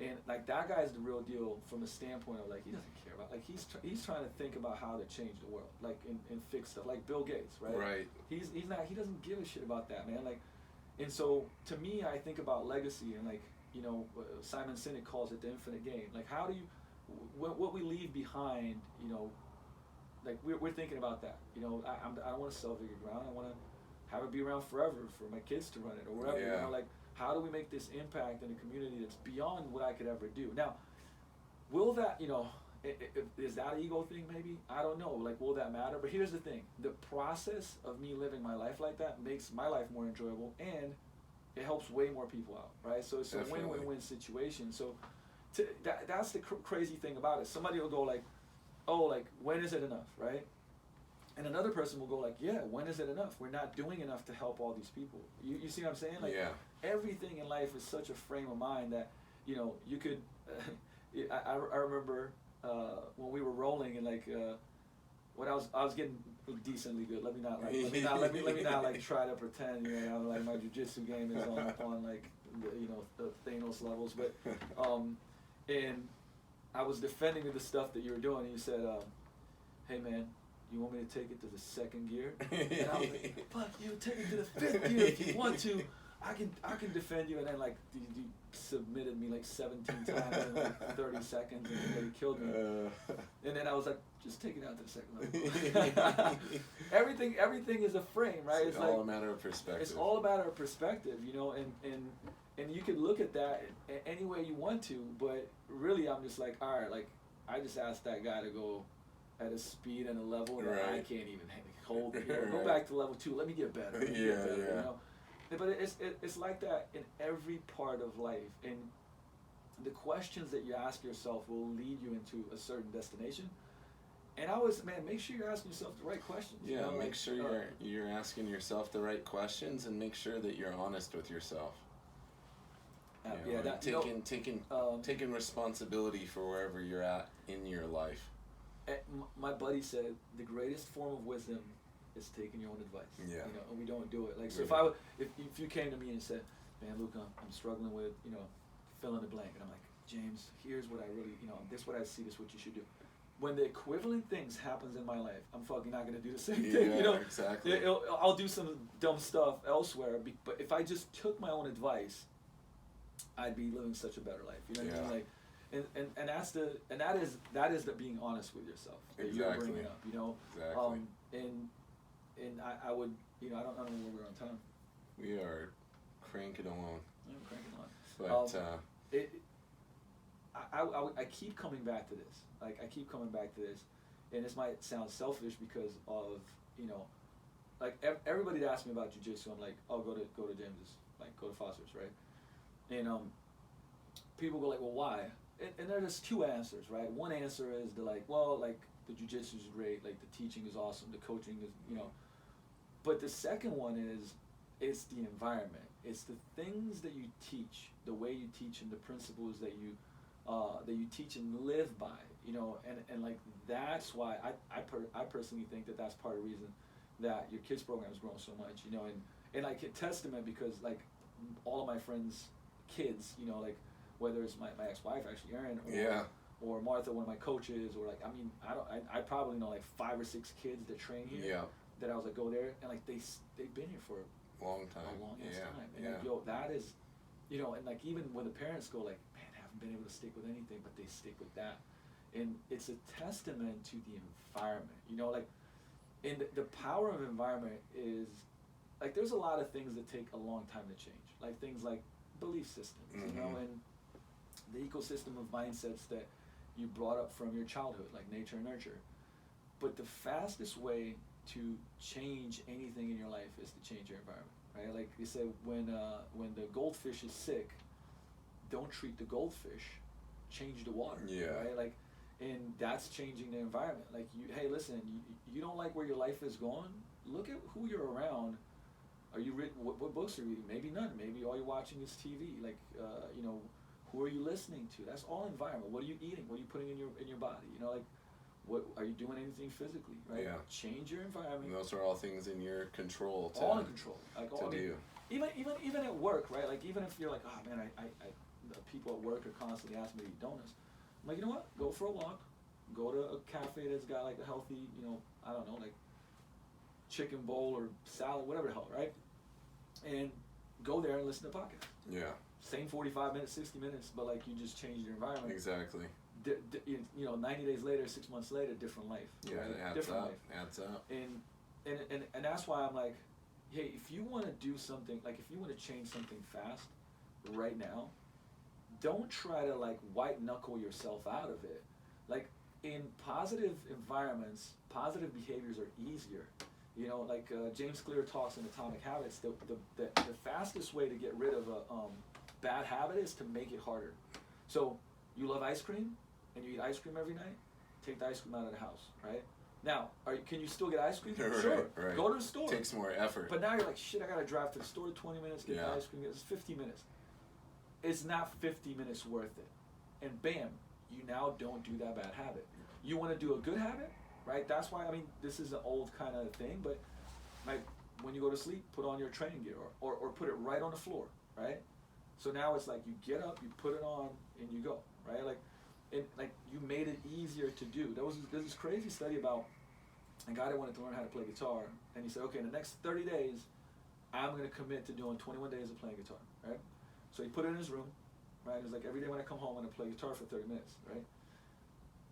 And like that guy's the real deal from the standpoint of like he doesn't care about like he's trying to think about how to change the world like and fix stuff like Bill Gates, right? Right. He doesn't give a shit about that, man. Like, and so to me, I think about legacy and like, you know, Simon Sinek calls it the infinite game. Like, how do you what we leave behind, you know, like we're thinking about that. You know, I don't want to sell Vigor Ground. I want to have it be around forever for my kids to run it or whatever. Yeah. You know, like, how do we make this impact in a community that's beyond what I could ever do? Now, will that, you know, is that an ego thing maybe? I don't know. Like, will that matter? But here's the thing. The process of me living my life like that makes my life more enjoyable, and it helps way more people out, right? So it's Definitely. a win-win-win situation. So that's the crazy thing about it. Somebody will go like, oh, like, when is it enough, right? And another person will go like, yeah, when is it enough? We're not doing enough to help all these people. You see what I'm saying? Like, everything in life is such a frame of mind that, you know, you could, I remember when we were rolling and like, when I was getting decently good. Let me not like try to pretend, you know, like my jiu-jitsu game is on like, you know, the Thanos levels, but, and I was defending the stuff that you were doing, and you said, hey man, you want me to take it to the second gear? And I was like, fuck you, take it to the fifth gear if you want to. I can defend you. And then like you submitted me like 17 times in like 30 seconds and nearly killed me. And then I was like, just take it out to the second level. everything is a frame, right? It's all like, a matter of perspective. It's all a matter of perspective, you know, and you can look at that any way you want to, but really I'm just like, all right, like I just asked that guy to go at a speed and a level that I can't even hold. You know, go back to level 2. Let me get better. You know? But it's like that in every part of life, and the questions that you ask yourself will lead you into a certain destination. And I always, man, make sure you're asking yourself the right questions. Yeah, you know? make like, sure you're asking yourself the right questions, and make sure that you're honest with yourself. You know, taking responsibility for wherever you're at in your life. My buddy said the greatest form of wisdom is taking your own advice. Yeah. You know, and we don't do it. Like, so if you came to me and said, man, Luka, I'm struggling with, you know, fill in the blank, and I'm like, James, here's what I really, you know, this is what I see, this is what you should do. When the equivalent things happens in my life, I'm fucking not gonna do the same thing. You know, exactly. I'll do some dumb stuff elsewhere, but if I just took my own advice, I'd be living such a better life. You know what I mean? Like, and that is the being honest with yourself that you're bringing up. You know, and I would, you know, I don't know where we're on time. We are cranking along. I'm cranking along. But I keep coming back to this. Like, I keep coming back to this, and this might sound selfish because of, you know, like everybody that asks me about jiu-jitsu, I'm like, oh, go to James's, like go to Foster's, right? And people go like, well, why? And there's two answers, right? One answer is like, well, like the jiu-jitsu is great, like the teaching is awesome, the coaching is, you know. But the second one is, it's the environment. It's the things that you teach, the way you teach, and the principles that you teach and live by, you know. And like that's why I personally think that that's part of the reason that your kids program has grown so much, you know. And like a testament, because like all of my friends' kids, you know, like whether it's my ex-wife actually, Erin, or Martha, one of my coaches, or like, I mean, I probably know like 5 or 6 kids that train here. Yeah. That I was like, go there, and like they've been here for a long time. time. And like, yo, that is, you know, and like even when the parents go like, man, I haven't been able to stick with anything, but they stick with that, and it's a testament to the environment, you know, like, and the power of environment is like there's a lot of things that take a long time to change, like things like belief systems, you know, and the ecosystem of mindsets that you brought up from your childhood, like nature and nurture. But the fastest way to change anything in your life is to change your environment, right? Like you said, when the goldfish is sick, don't treat the goldfish, change the water, right? Like, and that's changing the environment. Like, hey, listen, you don't like where your life is going? Look at who you're around. Are you what books are you reading? Maybe none. Maybe all you're watching is TV. Like, you know, who are you listening to? That's all environment. What are you eating? What are you putting in your body? You know, like, what are you doing anything physically? Right? Yeah. Change your environment. And those are all things in your control. All in control. Like, to do. Even at work, right? Like, even if you're like, oh man, I people at work are constantly asking me to eat donuts. I'm like, you know what? Go for a walk. Go to a cafe that's got like a healthy, you know, I don't know, like chicken bowl or salad, whatever the hell, right? And go there and listen to podcasts. Yeah. Same 45 minutes, 60 minutes, but like you just changed your environment. Exactly. You know, 90 days later, 6 months later, different life. Yeah, right? it adds different up. life. Adds up. And that's why I'm like, hey, if you want to do something, like if you want to change something fast, right now, don't try to like white knuckle yourself out of it. Like in positive environments, positive behaviors are easier. You know, like James Clear talks in Atomic Habits, the fastest way to get rid of a bad habit is to make it harder. So you love ice cream and you eat ice cream every night, take the ice cream out of the house, right? Now, can you still get ice cream? Sure. Right. Go to the store. Takes more effort. But now you're like, shit, I gotta drive to the store 20 minutes, get the ice cream. It's 15 minutes. It's not 50 minutes worth it. And bam, you now don't do that bad habit. You want to do a good habit, right? That's why, I mean, this is an old kind of thing, but like when you go to sleep, put on your training gear or put it right on the floor, right? So now it's like you get up, you put it on, and you go, right? Like you made it easier to do. There's this crazy study about a guy that wanted to learn how to play guitar, and he said, okay, in the next 30 days, I'm going to commit to doing 21 days of playing guitar, right? So he put it in his room, right? It was like every day when I come home, I'm going to play guitar for 30 minutes, right?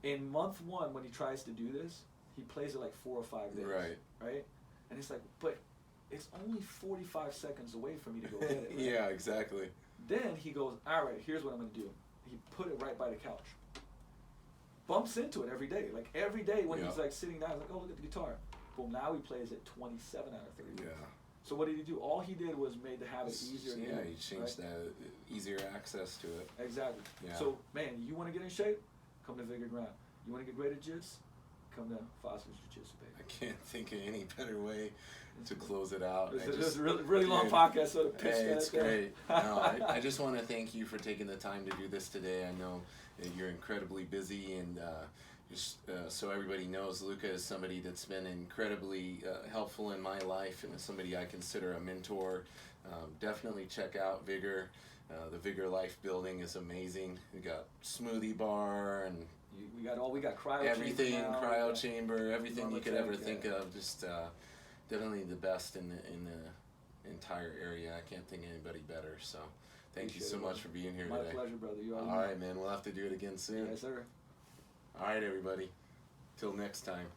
In month 1, when he tries to do this, he plays it like 4 or 5 days, right? And he's like, but it's only 45 seconds away for me to go get it. Right? Yeah, exactly. Then he goes, all right, here's what I'm going to do. He put it right by the couch. Bumps into it every day. Like every day when he's like sitting down, he's like, oh, look at the guitar. Boom, now he plays it 27 out of 30. Yeah. So what did he do? All he did was made the habit easier. Yeah, he changed that, easier access to it. Exactly. Yeah. So, man, you want to get in shape? Come to Vigor Ground. You want to get great at jiu-jitsu? Come to Foster's Jiu-Jitsu, baby. I can't think of any better way to close it out. It's a really long podcast, so to pitch that. It's great. No, I just want to thank you for taking the time to do this today. I know that you're incredibly busy, and just so everybody knows, Luka is somebody that's been incredibly helpful in my life, and is somebody I consider a mentor. Definitely check out Vigor. The Vigor Life building is amazing. We got smoothie bar and we got cryo everything, chamber now. Cryo chamber, everything you could ever think of. Just definitely the best in the entire area. I can't think of anybody better. So thank you so much for being here today. My pleasure, brother. All right, man. We'll have to do it again soon. Yes, sir. All right, everybody. Till next time.